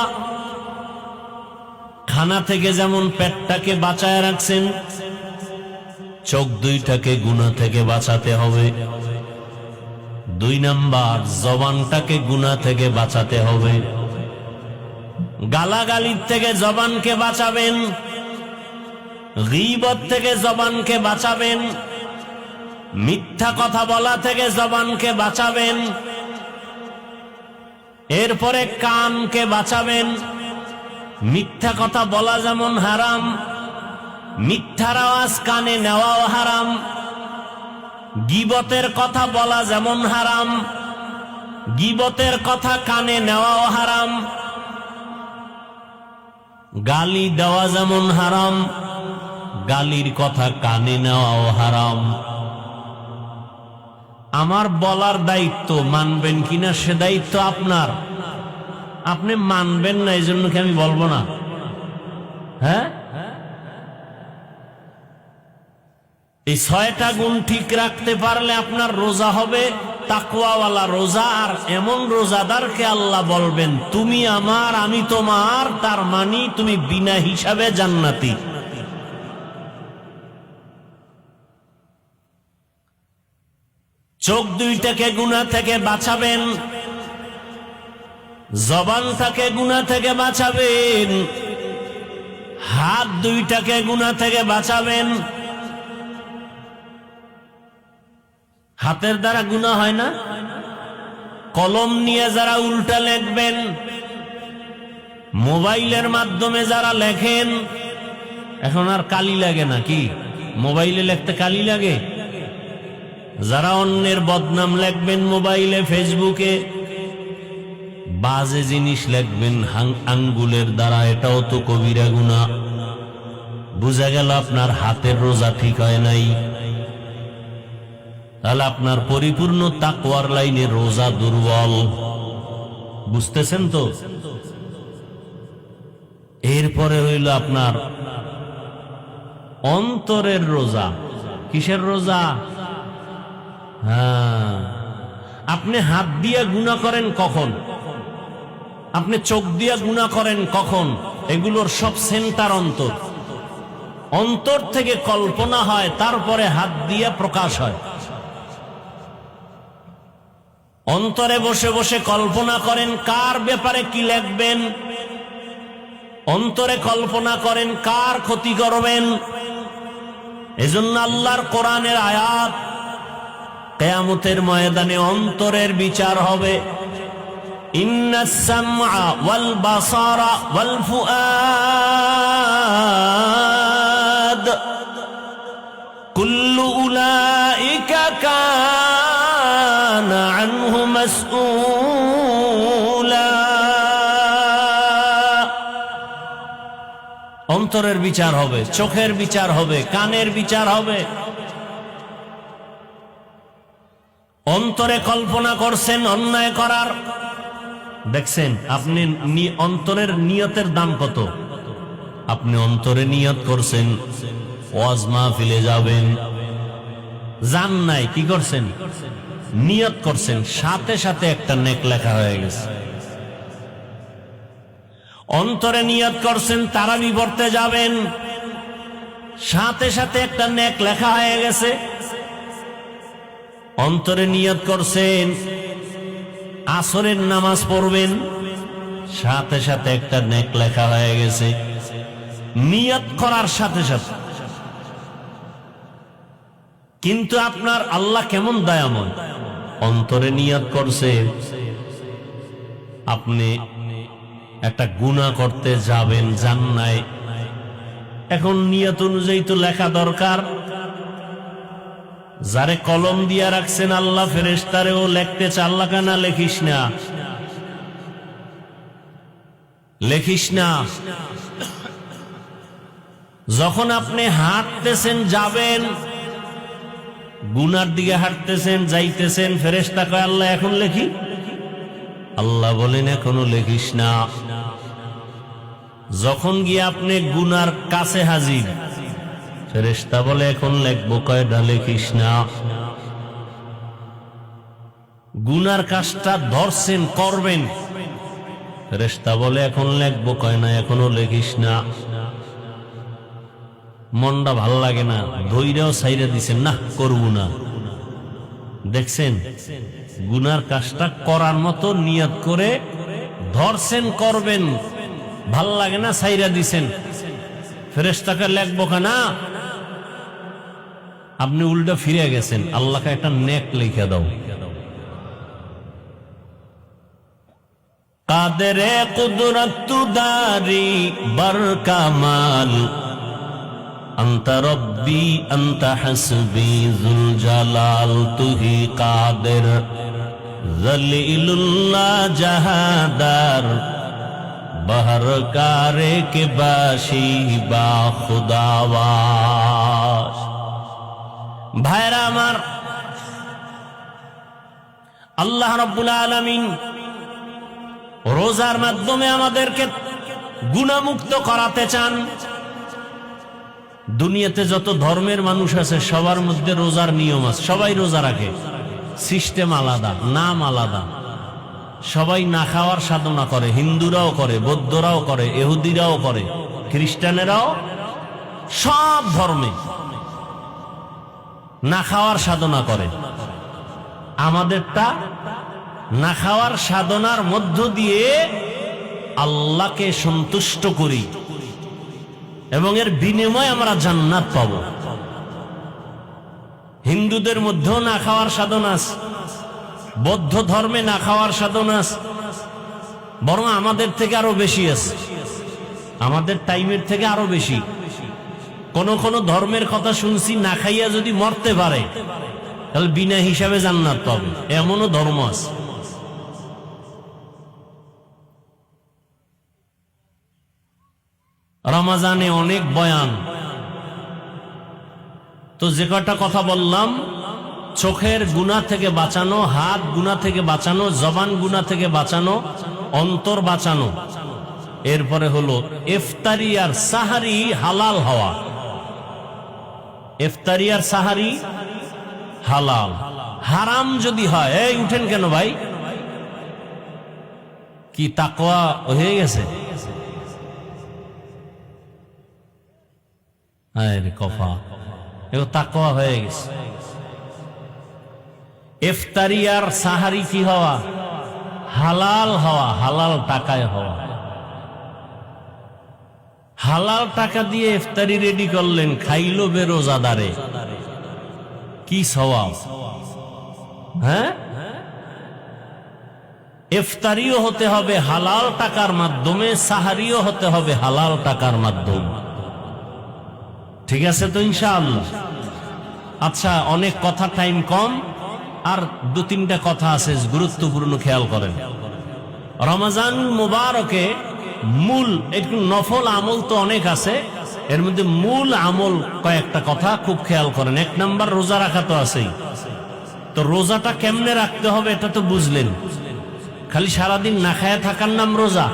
খানা থেকে যেমন পেটটাকে বাঁচায় রাখছেন, চোখ দুইটাকে গুনাহ থেকে বাঁচাতে হবে। 2 নাম্বার, জবানটাকে গুনাহ থেকে বাঁচাতে হবে। গালাগালির থেকে জবানকে বাঁচাবেন, গীবত থেকে জবানকে বাঁচাবেন, মিথ্যা কথা বলা থেকে জবানকে বাঁচাবেন, এরপরে কানকে বাঁচাবেন। মিথ্যা কথা বলা যেমন হারাম, মিথ্যার আওয়াজ কানে নেওয়াও হারাম। গীবতের কথা বলা যেমন হারাম, গীবতের কথা কানে নেওয়াও হারাম। গালি দেওয়া যেমন হারাম, গালির কথা কানে নেওয়াও হারাম। আমার বলার দায়িত্ব, মানবেন কিনা সে দায়িত্ব আপনার। আপনি মানবেন না, এই জন্য কি আমি বলবো না? হ্যাঁ, এই 6টা গুণ ঠিক রাখতে পারলে আপনার রোজা হবে তাকওয়াওয়ালা রোজা। আর এমন রোজাদারকে আল্লাহ বলবেন তুমি আমার আমি তোমার, তার মানে তুমি বিনা হিসাবে জান্নাতি। চোখ দুইটাকে গুনাহ থেকে বাঁচাবেন, জবানটাকে গুনাহ থেকে বাঁচাবেন, হাত দুইটাকে গুনাহ থেকে বাঁচাবেন। হাতের দ্বারা গুনাহ হয় না? কলম নিয়ে যারা উল্টা লেখবেন, মোবাইলের মাধ্যমে যারা লেখেন, এখন আর কালি লাগে না কি? মোবাইলে লিখতে কালি লাগে? যারা অন্যের বদনাম লিখবেন মোবাইলে, ফেসবুকে বাজে জিনিস লিখবেন আঙ্গুলের দ্বারা, এটাও তো কবিরা গুনাহ। বুঝা গেল আপনার হাতের রোজা ঠিক হয় নাই। তাহলে আপনার পরিপূর্ণ তাকওয়ার লাইনে রোজা দুর্বল। বুঝতেছেন তো? এরপরে হইল আপনার অন্তরের রোজা। কিসের রোজা? হ্যাঁ, আপনি হাত দিয়ে গুনাহ করেন কখন? আপনি চোখ দিয়ে গুনাহ করেন কখন? এগুলোর সব সেন্টার অন্তর। অন্তর থেকে কল্পনা হয়, তারপরে হাত দিয়ে প্রকাশ হয়। অন্তরে বসে বসে কল্পনা করেন কার ব্যাপারে কি লিখবেন, অন্তরে কল্পনা করেন কার ক্ষতি করবেন। এজন্য আল্লাহর কোরআনের আয়াত, কিয়ামতের ময়দানে অন্তরের বিচার হবে। ইন্নাস সামআ ওয়াল বাসারা ওয়াল ফুআদ কুল্লু উলাইকা কানা আনহু মাসউলা। অন্তরের বিচার হবে, চোখের বিচার হবে, কানের বিচার হবে। অন্তরে কল্পনা করছেন অন্যায় করার, দেখছেন আপনি অন্তরের নিয়তের দাম কত? আপনি অন্তরে নিয়ত করছেন ওয়াজ মাহফিলে যাবেন, জান নাই, কি করছেন? নিয়ত করছেন, সাথে সাথে একটা নেক লেখা হয়ে গেছে। অন্তরে নিয়ত করছেন তারাবি পড়তে যাবেন, সাথে সাথে একটা নেক লেখা হয়ে গেছে। অন্তরে নিয়ত করছেন আসরের নামাজ পড়বেন, সাথে সাথে একটা নেক লেখা হয়ে গেছে। নিয়ত করার সাথে সাথে। কিন্তু আপনার আল্লাহ কেমন দয়াময়, অন্তরে নিয়ত করছে আপনি একটা গুনাহ করতে যাবেন, জান নাই, এখন নিয়ত অনুযায়ী তো লেখা দরকার। যারে কলম দিয়া রাখছেন আল্লাহ, ফেরেশতারেও লিখতে চায়, আল্লাহ কানা লেখিস না, লেখিস না। যখন আপনি হাঁটতেছেন, যাবেন, গুনার দিকে হাঁটতেছেন, যাইতেছেন, ফেরেশতা কয় আল্লাহ এখন লেখি? আল্লাহ বলেন এখনো লেখিস না। যখন গিয়ে আপনি গুনার কাছে হাজির, ফেরেশতা বলে এখন লেখবো, কয়টা লেখিস না। গুনার কাজটা ধরছেন, করবেন, ফেরেশতা বলে এখন লেখবো, কয় না এখনো লেখিস না। মনটা ভাল লাগে না, ধৈর্যও ছাইরা দিছেন, না করবো না। দেখছেন গুনার কাজটা করার মতো নিয়ত করে ধরছেন, করবেন, ভাল লাগে না ছাইরা দিছেন, ফেরেশতাকে লেখবো না, আপনি উল্টা ফিরে গেছেন, আল্লাহকে একটা নেক লিখে দাও। কাদেরে কুদরত দারি বার কামাল, আনতা রব্বি আনতা হাসবি যুল জালাল, তুহি কাদের জলিলুল্লাহ জাহাদার, বহর কারে কে বাসি বা খুদাওয়াস। ভাইরা আমার, আল্লাহ রাব্বুল আলামিন রোজার মাধ্যমে আমাদেরকে গুনাহমুক্ত করাতে চান। দুনিয়াতে যত ধর্মের মানুষ আছে সবার মধ্যে রোজার নিয়ম আছে, সবাই রোজা রাখে, সিস্টেম আলাদা, নাম আলাদা, সবাই না খাওয়ার সাধনা করে, হিন্দুরাও করে, বৌদ্ধরাও করে, ইহুদিরাও করে, খ্রিস্টানেরাও, সব ধর্মে না খাওয়ার সাধনা করে। আমাদেরটা না খাওয়ার সাধনার মধ্য দিয়ে আল্লাহকে সন্তুষ্ট করি এবং এর বিনিময়ে আমরা জান্নাত পাব। হিন্দুদের মধ্যেও না খাওয়ার সাধনা আছে, বৌদ্ধ ধর্মে না খাওয়ার সাধনা আছে, বরং আমাদের থেকে আরো বেশি আছে, আমাদের টাইমের থেকে আরো বেশি। কোন কোন ধর্মের কথা শুনছি না খাইয়া যদি মরতে পারে তাহলে বিনা হিসাবে জান্নাত পাবে, এমনও ধর্ম আছে। রমজানে অনেক বয়ান, তো যে কটা কথা বললাম, চোখের গুনাহ থেকে বাঁচানো, হাত গুনাহ থেকে বাঁচানো, জবান গুনাহ থেকে বাঁচানো, অন্তর বাঁচানো, এরপরে হলো ইফতারি আর সাহারি হালাল হওয়া। ইফতারি আর সাহারি হালাল, হারাম যদি হয়, এই উঠেন কেন ভাই, কি তাকওয়া হয়ে গেছে? কফা এও তাকওয়া হয়ে গেছে। ইফতারি আর সাহারি কি হওয়া? হালাল হওয়া, হালাল টাকায় হওয়া। হালাল টাকা দিয়ে ইফতারি রেডি করলেন, খাইলো বেরোজাদারে, কি সওয়াব! হ্যাঁ, ইফতারিও হতে হবে হালাল টাকার মাধ্যমে, সাহারিও হতে হবে হালাল টাকার মাধ্যমে। ঠিক আছে তো ইনশাআল্লাহ? আচ্ছা, অনেক কথা, টাইম কম, আর দু তিনটা কথা আছে গুরুত্বপূর্ণ, খেয়াল করেন। রমজান মুবারকে মূল একটু নফল আমল তো অনেক আছে, এর মধ্যে মূল আমল কয়েকটা কথা খুব খেয়াল করেন। এক নাম্বার, রোজা রাখা তো আছেই। তো রোজাটা কেমনে রাখতে হবে এটা তো বুঝলেন, খালি সারাদিন না খায়া থাকার নাম রোজা?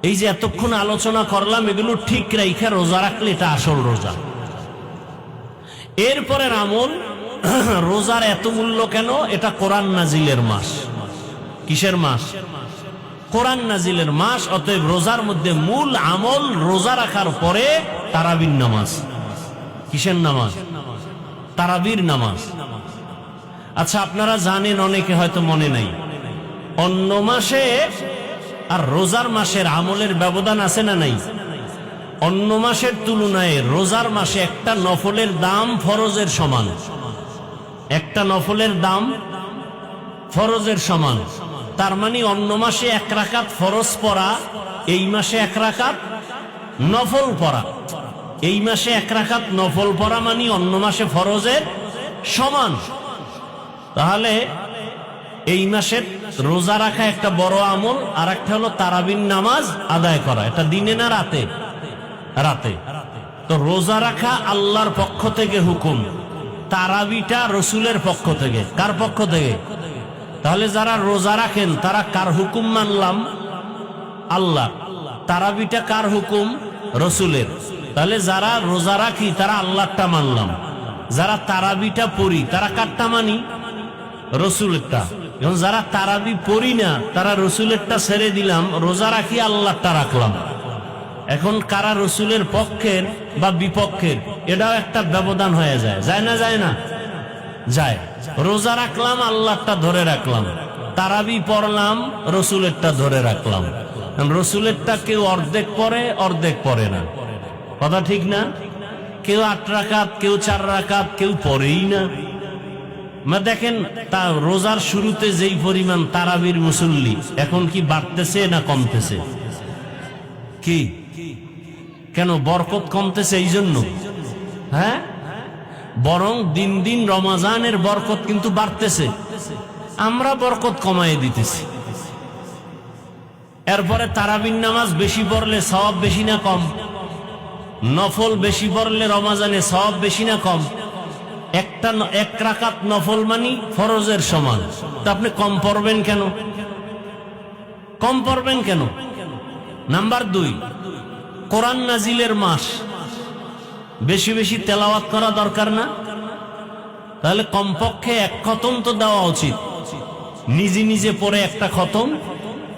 এই যে এতক্ষণ আলোচনা করলাম, এগুলো ঠিক রাইখা রোজা রাখলে এটা আসল রোজা। এরপরের আমল, রোজার এত মূল্য কেন? এটা কোরআন নাজিলের মাস। কিসের মাস? কোরআন নাজিলের মাস। অতএব রোজার মধ্যে মূল আমল রোজা রাখার পরে তারাবির নামাজ। কিসের নামাজ? তারাবির নামাজ। আচ্ছা, আপনারা জানেন, অনেকে হয়তো মনে নাই, অন্য মাসে আর রোজার মাসের আমলের ব্যবধান আছে না নাই? অন্য মাসের তুলনায় রোজার মাসে একটা নফলের দাম ফরজের সমান, একটা নফলের দাম ফরজের সমান। তার মানে অন্য মাসে এক রাকাত ফরজ পড়া, এই মাসে এক রাকাত নফল পড়া। এই মাসে এক রাকাত নফল পড়া মানে অন্য মাসে ফরজের সমান। তাহলে এই মাসের রোজা রাখা একটা বড় আমল, আর একটা হলো তারাবির নামাজ আদায় করা। এটা দিনে না রাতে? রাতে। তো রোজা রাখা আল্লাহর পক্ষ থেকে হুকুম, তারাবিটা রসুলের পক্ষ থেকে। কার পক্ষ থেকে? তাহলে যারা রোজা রাখেন তারা কার হুকুম মানলাম? আল্লাহ। তারাবিটা কার হুকুম? রসুলের। তাহলে যারা রোজা রাখি তারা আল্লাহটা মানলাম, যারা তারাবিটা পড়ি তারা কারটা মানি? রসুলেরটা। এবং যারা তারাবি পড়ি না তারা রসুলেরটা ছেড়ে দিলাম, রোজা রাখি আল্লাহটা রাখলাম। এখন কারা রসুলের পক্ষের বা বিপক্ষের, এটাও একটা ব্যবধান হয়ে যায়। যায় না? যায় না? যায়। রোজা রাখলাম, আল্লাহটা ধরে রাখলাম, তারাবি পড়লাম, রসুলেরটা ধরে রাখলাম। রসুলেরটা কেউ অর্ধেক পড়ে, অর্ধেক পড়ে না, কথা ঠিক না? কেউ 8 রাকাত, কেউ 4 রাকাত, কেউ পড়েই না। দেখেন তা রোজার শুরুতে যেই পরিমাণ তারাবির মুসল্লি, এখন কি বাড়তেছে না কমতেছে? কি কেন বরকত কমতেছে? এই জন্য হ্যাঁ, বরং দিন দিন রমজানের বরকত কিন্তু বাড়তেছে, আমরা বরকত কমায় দিতেছি। এরপরে তারাবির নামাজ বেশি পড়লে সওয়াব বেশি না কম? নফল বেশি পড়লে রমজানে সওয়াব বেশি না কম? এক রাকাত নফল মানি ফরজের সমান, তা আপনি কম পড়বেন কেন? কম পড়বেন কেন? নাম্বার 2, কোরআন নাজিলের মাস, বেশি বেশি তেলাওয়াত করা দরকার না? তাহলে কমপক্ষে 1 খতম তো দেওয়া উচিত, নিজে নিজে পড়ে একটা খতম।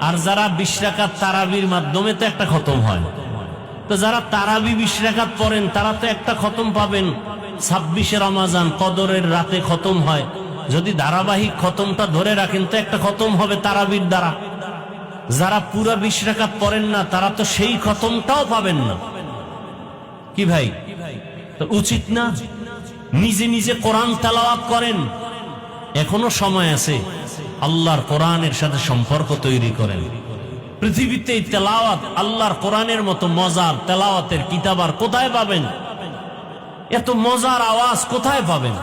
আর যারা 20 রাকাত তারাবির মাধ্যমে তো একটা খতম হয়, তো যারা তারাবি 20 রাকাত পড়েন তারা তো একটা খতম পাবেন। 26 রমজান কদরের রাতে খতম হয়, যদি ধারাবাহিক খতমটা ধরে রাখেন তো একটা খতম হবে তারাবির দ্বারা। যারা পুরা 20 রাকাত পড়েন না তারা তো সেই খতমটাও পাবেন না। কি ভাই, তো উচিত না নিজে নিজে কোরআন তেলাওয়াত করেন? এখনো সময় আছে, আল্লাহর কোরআনের সাথে সম্পর্ক তৈরি করেন। পৃথিবীতে এই তেলাওয়াত, আল্লাহর কোরআনের মতো মজার তেলাওয়াতের কিতাব আর কোথায় পাবেন? এত মজার আওয়াজ কোথায় পাবেন?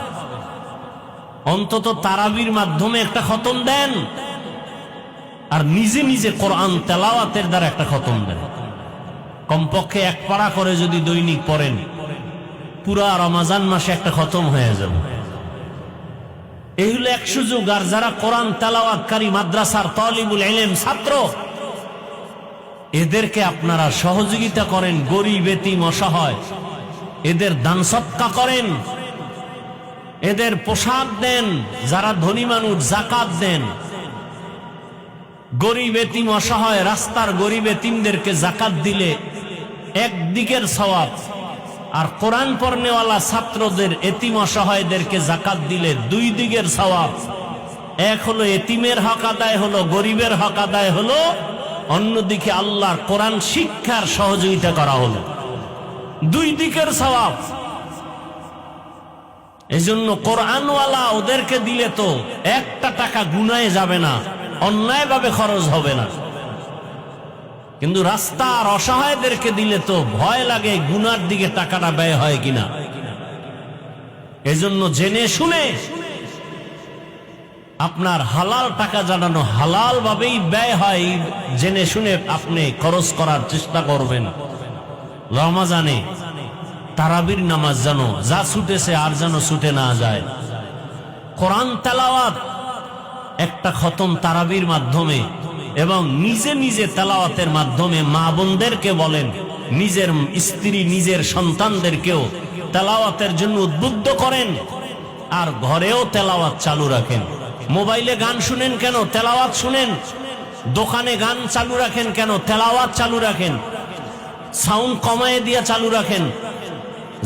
অন্তত তারাবির মাধ্যমে একটা খতম দেন, আর নিজে নিজে কোরআন তেলাওয়াতের দ্বারা একটা খতম দেন। কমপক্ষে 1 পারা করে যদি দৈনিক পড়েন, পুরা রমজান মাসে একটা খতম হয়ে যাবে। এই হলো এক সুযোগ। আর যারা কোরআন তেলাওয়াতকারী মাদ্রাসার তালিবুল ইলম ছাত্র, এদেরকে আপনারা সহযোগিতা করেন, গরিব এতিম অসহায়, এদের দান সদকা করেন, এদের পোশাক দেন। যারা ধনী মানুষ যাকাত দেন। গরিব এতিম অসহায় রাস্তার গরিব এতিমদেরকে যাকাত দিলে একদিকের সওয়াব, আর কোরআন পড়নেওয়ালা ছাত্রদের এতিম অসহায়দেরকে যাকাত দিলে 2 দিকের সওয়াব। এক হলো এতিমের হক আদায় হলো, গরিবের হক আদায় হলো, অন্যদিকে আল্লাহর কোরআন শিক্ষার সহযোগিতা করা হলো, 2 দিকের সওয়াব। এজন্য কোরআনওয়ালা ওদেরকে দিলে তো 1টা টাকা গুনায় যাবে না, অন্যায়ভাবে খরচ হবে না। কিন্তু রাস্তার অসহায়দেরকে দিলে তো ভয় লাগে গুনার দিকে টাকাটা ব্যয় হয় কিনা। এজন্য জেনে শুনে আপনার হালাল টাকা জানানো, হালাল ভাবেই ব্যয় হয়, জেনে শুনে আপনি খরচ করার চেষ্টা করবেন। রমজানে তারাবির নামাজ যেন যা ছুটেছে আর যেন ছুটে না যায়। কোরআন তেলাওয়াত একটা খতম তারাবির মাধ্যমে এবং নিজে নিজে তেলাওয়াতের মাধ্যমে মা বোনদেরকে বলেন, নিজের স্ত্রী নিজের সন্তানদেরকেও তেলাওয়াতের জন্য উদ্বুদ্ধ করেন। আর ঘরেও তেলাওয়াত চালু রাখেন। মোবাইলে গান শুনেন কেন? তেলাওয়াত শুনেন। দোকানে গান চালু রাখেন কেন? তেলাওয়াত চালু রাখেন। সাউন্ড কমায় দিয়ে চালু রাখেন,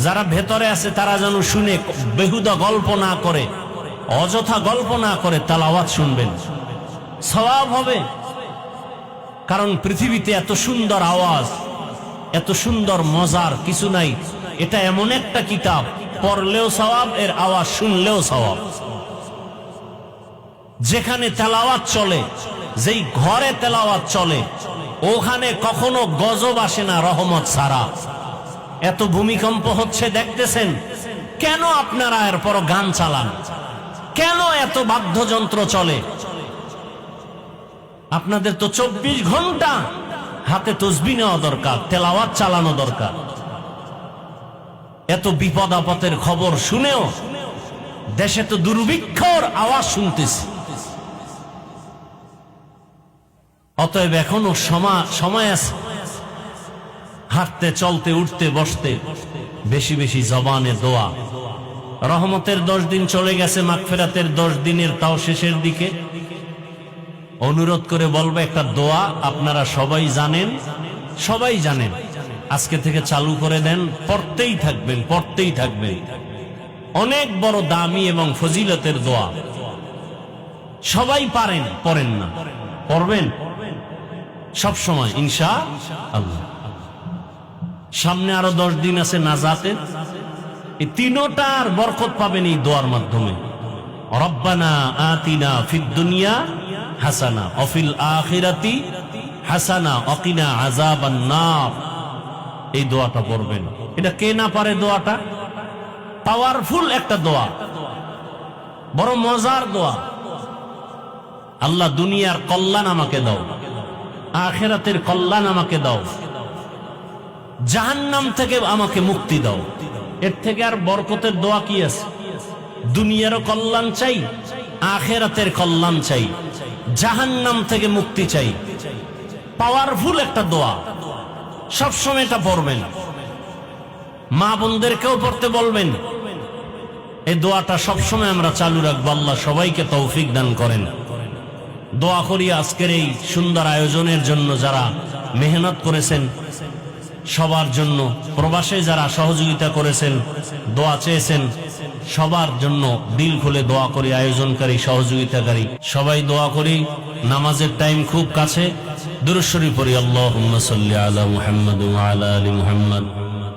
যারা ভেতরে আছে তারা যেন শুনে, বেহুদা গল্প না করে, অযথা গল্প না করে তেলাওয়াত শুনবেন, সওয়াব হবে। কারণ পৃথিবীতে এত সুন্দর আওয়াজ, এত সুন্দর মজার কিছু নাই। এটা এমন একটা কিতাব, পড়লেও সওয়াব, এর আওয়াজ শুনলেও সওয়াব। যেখানে তেলাওয়াত চলে, যেই ঘরে তেলাওয়াত চলে, ওখানে কখনো গজব আসে না রহমত ছাড়া। এত ভূমিকম্প হচ্ছে দেখতেছেন, কেন আপনারা এরপর গান চালান? কেন এত বাদ্যযন্ত্র চলে? আপনাদের তো 24 ঘন্টা হাতে তসবিহ নেওয়া দরকার, তেলাওয়াত চালানো দরকার। এত বিপদ আপদের খবর শুনেও দেশে তো দুর্ভিক্ষর আওয়াজ শুনতেছি। অতএব এখনো সময় আছে হাঁটতে, চলতে, উঠতে, বসতে বেশি বেশি জবানে দোয়া। রহমতের 10 দিন চলে গেছে, মাগফিরাতের 10 দিনের তাও শেষের দিকে। অনুরোধ করে বলবো, একটা দোয়া আপনারা সবাই জানেন, আজকে থেকে চালু করে দেন, পড়তেই থাকবেন। অনেক বড় দামি এবং ফজিলতের দোয়া, সবাই পারেন, পড়েন না, পড়বেন। সব সময় ইনশাআল্লাহ। সামনে আরো 10 দিন আছে নাজাতের, এই তিনটার বরকত পাবেন এই দোয়ার মাধ্যমে। রব্বানা আতিনা ফিদ দুনিয়া হাসানা ওয়া ফিল আখিরাতি হাসানা ওয়া কিনা আযাবান নার। এই দোয়াটা পড়বেন। এটা কে না পারে? দোয়াটা পাওয়ারফুল একটা দোয়া, বড় মজার দোয়া। আল্লাহ দুনিয়ার কল্যাণ আমাকে দাও, আখিরাতের কল্যাণ আমাকে দাও, জাহান্নাম থেকে আমাকে মুক্তি দাও। এর থেকে আর বরকতের দোয়া কি আছে? দুনিয়ারও কল্যাণ চাই, আখিরাতের কল্যাণ চাই, জাহান্নাম থেকে মুক্তি চাই। পাওয়ারফুল একটা দোয়া, সবসময় এটা পড়বেন। মা বোনদেরকেও পড়তে বলবেন। এই দোয়াটা সবসময় আমরা চালু রাখবো। আল্লাহ সবাইকে তৌফিক দান করেন। দোয়া করি আজকের এই সুন্দর আয়োজনের জন্য যারা মেহনত করেছেন, সবার জন্য, প্রবাসে যারা সহযোগিতা করেছেন, দোয়া চেয়েছেন, সবার জন্য দিল খুলে দোয়া করি। আয়োজনকারী, সহযোগিতাকারী সবাই দোয়া করি। নামাজের টাইম খুব কাছে। দুরূদ শরীফ পড়ি। আল্লাহুম্মা সাল্লি আলা মুহাম্মাদ ওয়া আলা আলি মুহাম্মাদ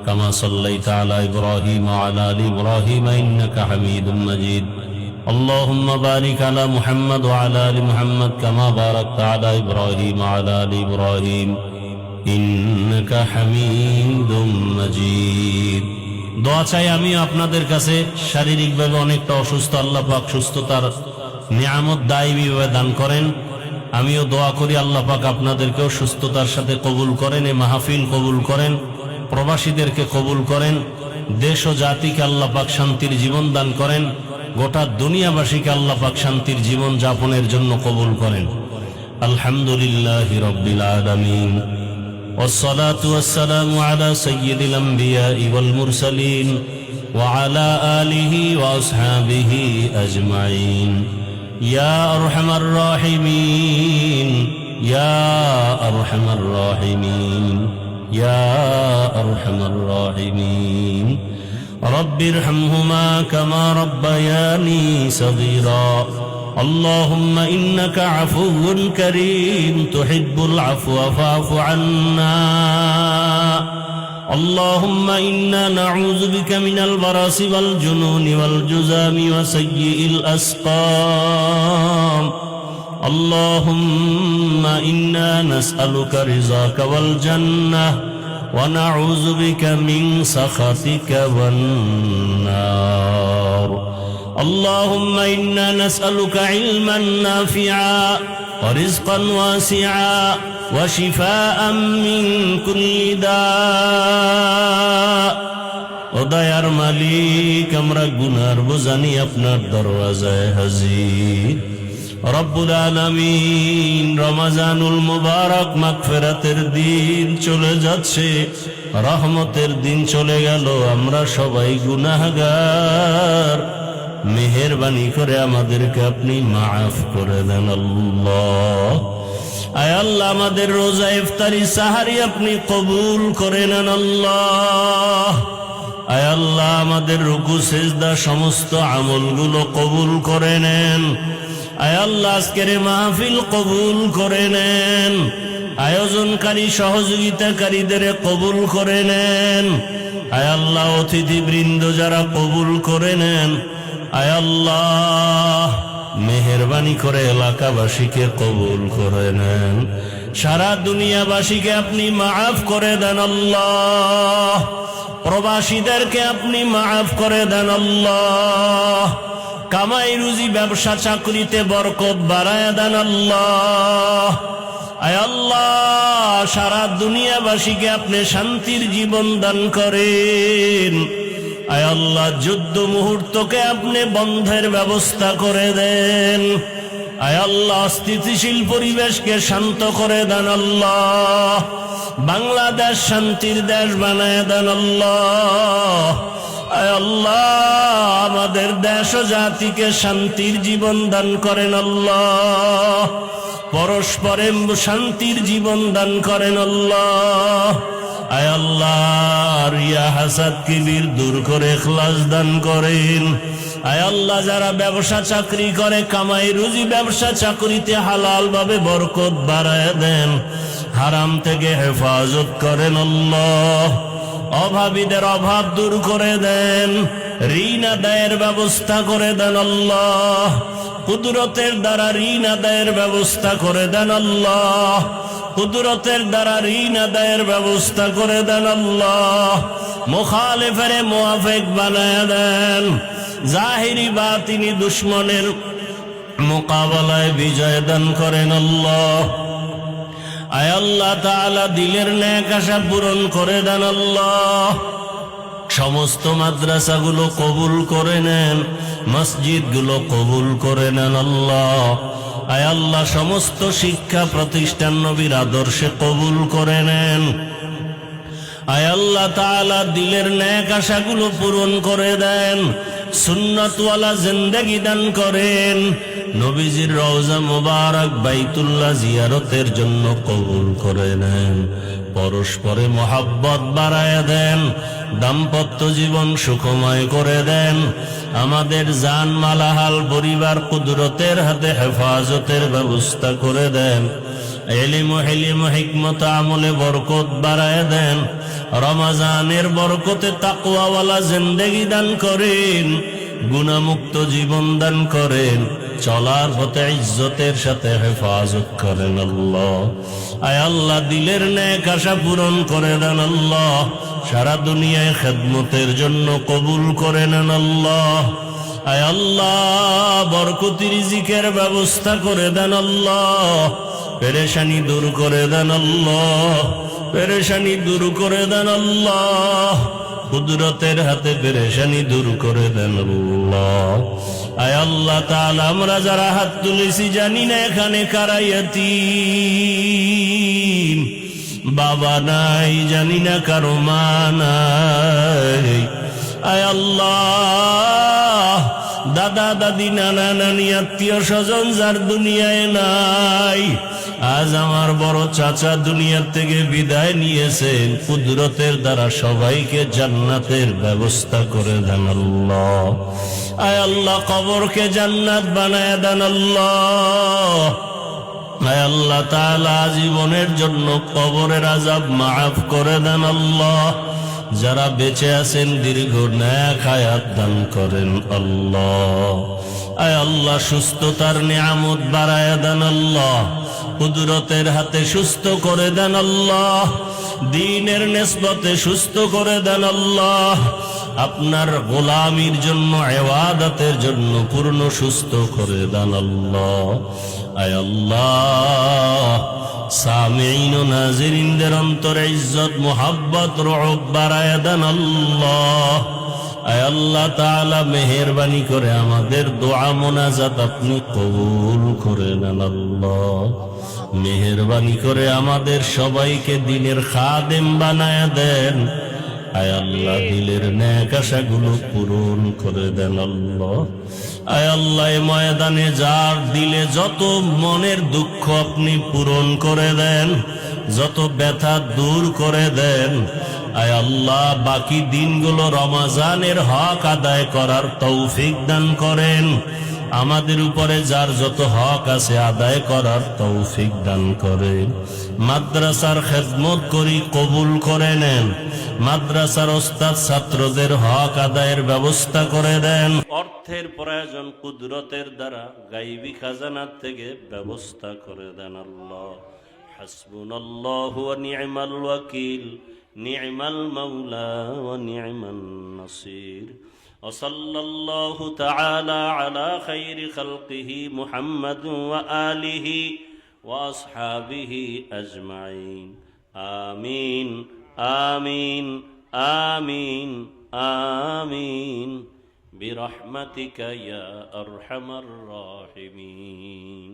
কামা সাল্লাইতা আলা ইব্রাহিম ওয়া আলা আলি ইব্রাহিম ইন্নাকা হামিদুম মাজিদ। اللهم بارك على محمد وعلى آل محمد كما باركت على إبراهيم وعلى آل إبراهيم إنك حميد مجيد। দোয়া চাই আমি আপনাদের কাছে। শারীরিকভাবে অনেকটা অসুস্থ, আল্লাহ পাক সুস্থতার নিয়ামত দায়ীভাবে দান করেন। আমিও দোয়া করি আল্লাহ পাক আপনাদেরকেও সুস্থতার সাথে কবুল করেন, এই মাহফিল কবুল করেন, প্রবাসীদেরকে কবুল করেন, দেশ ও জাতিকে আল্লাহ পাক শান্তির জীবন দান করেন, গোটা দুনিয়াবাসীকে আল্লাহ পাক শান্তির জীবন যাপনের জন্য কবুল করেন। আলহামদুলিল্লাহি রাব্বিল আলামিন والصلاة والسلام على سيد الأنبياء والمرسلين وعلى آله وأصحابه أجمعين يا أرحم الراحمين يا أرحم الراحمين يا أرحم الراحمين رب ارحمهما كما ربياني صغيرا اللهم إنك عفو كريم تحب العفو فاعف عنا اللهم إنا نعوذ بك من البرص والجنون والجذام وسيء الأسقام اللهم إنا نسألك رضاك والجنة ونعوذ بك من سخطك والنار اللهم إنا نسألك علما نافعا ورزقا واسعا وشفاء من كل داء ও দয়ার মালিক, আমরা গুনার বোঝানি আপনার দরওয়াজায় হাজির। রব্বুল আলামিন, রমজানুল মুবারক মাগফিরাতের দিন চলে যাচ্ছে, রহমতের দিন চলে গেল, আমরা সবাই গুনাহগার। মেহেরবানি করে আমাদেরকে আপনি মাফ করে দেন আল্লাহ। আয় আল্লাহ, আমাদের রোজা, ইফতারি, সাহারি আপনি কবুল করে নেন আল্লাহ। আয় আল্লাহ, আমাদের রুকু সিজদা সমস্ত আমলগুলো কবুল করে নেন। আয় আল্লাহ, আজকের মাহফিল কবুল করে নেন। আয়োজনকারী, সহযোগিতাকারীদের কবুল করে নেন। আয় আল্লাহ, অতিথিবৃন্দ যারা কবুল করে নেন। আয় আল্লাহ, মেহেরবানি করে এলাকাবাসীকে কবুল করে নেন। সারা দুনিয়াবাসীকে আপনি মাফ করে দেন আল্লাহ। প্রবাসীদেরকে আপনি মাফ করে দেন আল্লাহ। কামাই রুজি, ব্যবসা চাকরিতে বরকত বাড়ায় দেন আল্লাহ। আয় আল্লাহ, সারা দুনিয়াবাসীকে আপনি শান্তির জীবন দান করেন। আয় আল্লাহ, যুদ্ধ মুহূর্তকে আপনি বন্ধের ব্যবস্থা করে দেন। আয় আল্লাহ, স্থিতিশীল পরিবেশকে শান্ত করে দেন আল্লাহ। বাংলাদেশ শান্তির দেশ বানায় দেন আল্লাহ। আয় আল্লাহ, আমাদের দেশ ও জাতিকে শান্তির জীবন দান করেন আল্লাহ। পরস্পরে শান্তির জীবন দান করেন আল্লাহ। আয় আল্লাহ, রিয়া হাসাদ কিবির দূর করে ইখলাস দান করেন। আয় আল্লাহ, যারা ব্যবসা চাকরি করে, কামাই রুজি ব্যবসা চাকরিতে হালাল ভাবে বরকত বাড়ায় দেন। হারাম থেকে হেফাজত করেন আল্লাহ। অভাবীদের অভাব দূর করে দেন, ঋণ আদায়ের ব্যবস্থা করে দেন আল্লাহ। কুদরতের দ্বারা ঋণ আদায়ের ব্যবস্থা করে দেন আল্লাহ। কুদরতের দ্বারা ঋণ আদায়ের ব্যবস্থা করে দেন আল্লাহ। মুখালিফের মুআফিক বানায় দেন, জাহিরি বাতিনি দুশ্মনের মোকাবেলায় বিজয় দান করেন আল্লাহ। আয় আল্লাহ তাআলা দিলের নেক আশা পূরণ করে দেন আল্লাহ। সমস্ত মাদ্রাসাগুলো কবুল করে নেন, মসজিদগুলো কবুল করে নেন আল্লাহ। আয় আল্লাহ সমস্ত শিক্ষা প্রতিষ্ঠান নবীর আদর্শে কবুল করে নেন। আয় আল্লাহ তাআলা দিলের নেক আশাগুলো পূরণ করে দেন, সুন্নাতওয়ালা জিন্দেগি দান করেন। নবীজির রওজা মুবারক বাইতুল্লাহ জিয়ারতের জন্য কবুল করে নেন। পরস্পরে মহাব্বত বাড়ায় দেন, দাম্পত্য জীবন সুখময় করে দেন। আমাদের জান মালাহাল পরিবার কুদরতের হাতে হেফাজতের ব্যবস্থা করে দেন। ইলম হিলম হিকমত আমলে বরকত বাড়ায় দেন। রমজানের বরকতে তাকওয়াওয়ালা জিন্দেগি দান করেন, গুনাহমুক্ত জীবন দান করেন। চলার পথে ইজ্জতের সাথে হেফাজত করেন আল্লাহ। আয় আল্লাহ দিলের নেক আশা পূরণ করে দেন আল্লাহ। সারা দুনিয়ায় খেদমতের জন্য কবুল করে নেন আল্লাহ। আয় আল্লাহ বরকতি রিজিকের ব্যবস্থা করে দেন আল্লাহ। পেরেশানি দূর করে দেন আল্লাহ, পেরেশানি দূর করে দেন আল্লাহ। কুদরতের হাতে পেরেশানি দূর করে দেন আল্লাহ। আয় আল্লাহ তাআলা আমরা যারা হাত তুলেছি জানি না এখানে কারা ইয়াতীম, বাবা নাই, জানি না কারো মা নাই। আয় আল্লাহ দাদা দাদি নানা নানি আত্মীয় স্বজন যার দুনিয়ায় নাই, আজ আমার বড় চাচা দুনিয়ার থেকে বিদায় নিয়েছেন। কুদরতের দ্বারা সবাইকে জান্নাতের ব্যবস্থা করে দেন আল্লাহ। আয় আল্লাহ কবরকে জান্নাত বানায় দেন আল্লাহ। আয় আল্লাহ তাআলা জীবনের জন্য কবরের আযাব মাফ করে দেন আল্লাহ। যারা বেঁচে আছেন দীর্ঘ নেক হায়াত দান করেন আল্লাহ। আয় আল্লাহ সুস্থতার নিয়ামত বাড়ায় দেন আল্লাহ। কুদরতের হাতে সুস্থ করে দেন আল্লাহ। দ্বীনের নিসবতে সুস্থ করে দেন আল্লাহ। আপনার গোলামির জন্য, ইবাদতের জন্য পূর্ণ সুস্থ করে দেন আল্লাহ। আয় আল্লাহ সামিঈন ও নাজিরিনদের অন্তরে ইজ্জত মুহাব্বত রহব বাড়ায় দেন আল্লাহ। আয় আল্লাহ তাআলা মেহেরবানি করে আমাদের দোয়া মোনাজাত আপনি কবুল করে নেন আল্লাহ। মেহেরবানি করে আমাদের সবাইকে দিনের খাদেম বানায় দেন। আয় আল্লাহ দিলের নেক আশাগুলো পূরণ করে দেন আল্লাহ। আয় আল্লাহ ময়দানে যার দিলে যত মনের দুঃখ আপনি পূরণ করে দেন, যত ব্যথা দূর করে দেন। আয় আল্লাহ বাকি দিনগুলো রমজানের হক আদায় করার তৌফিক দান করেন। আমাদের উপরে যার যত হক আছে আদায় করার তৌফিক দান করেন। মাদ্রাসার খেদমত করি কবুল করে নেন। মাদ্রাসার ওস্তাদ ছাত্রদের হক আদায়ের ব্যবস্থা করে দেন। অর্থের প্রয়োজন কুদরতের দ্বারা গায়বী খাজানার থেকে ব্যবস্থা করে দেন আল্লাহ। হাসবুনাল্লাহু ওয়া নি'মাল ওয়াকিল, নি'মাল মাওলা ওয়া নি'মান নাসির। وصلى الله تعالى على خير خلقه محمد وآله وأصحابه أجمعين. آمين آمين آمين آمين برحمتك يا أرحم الراحمين.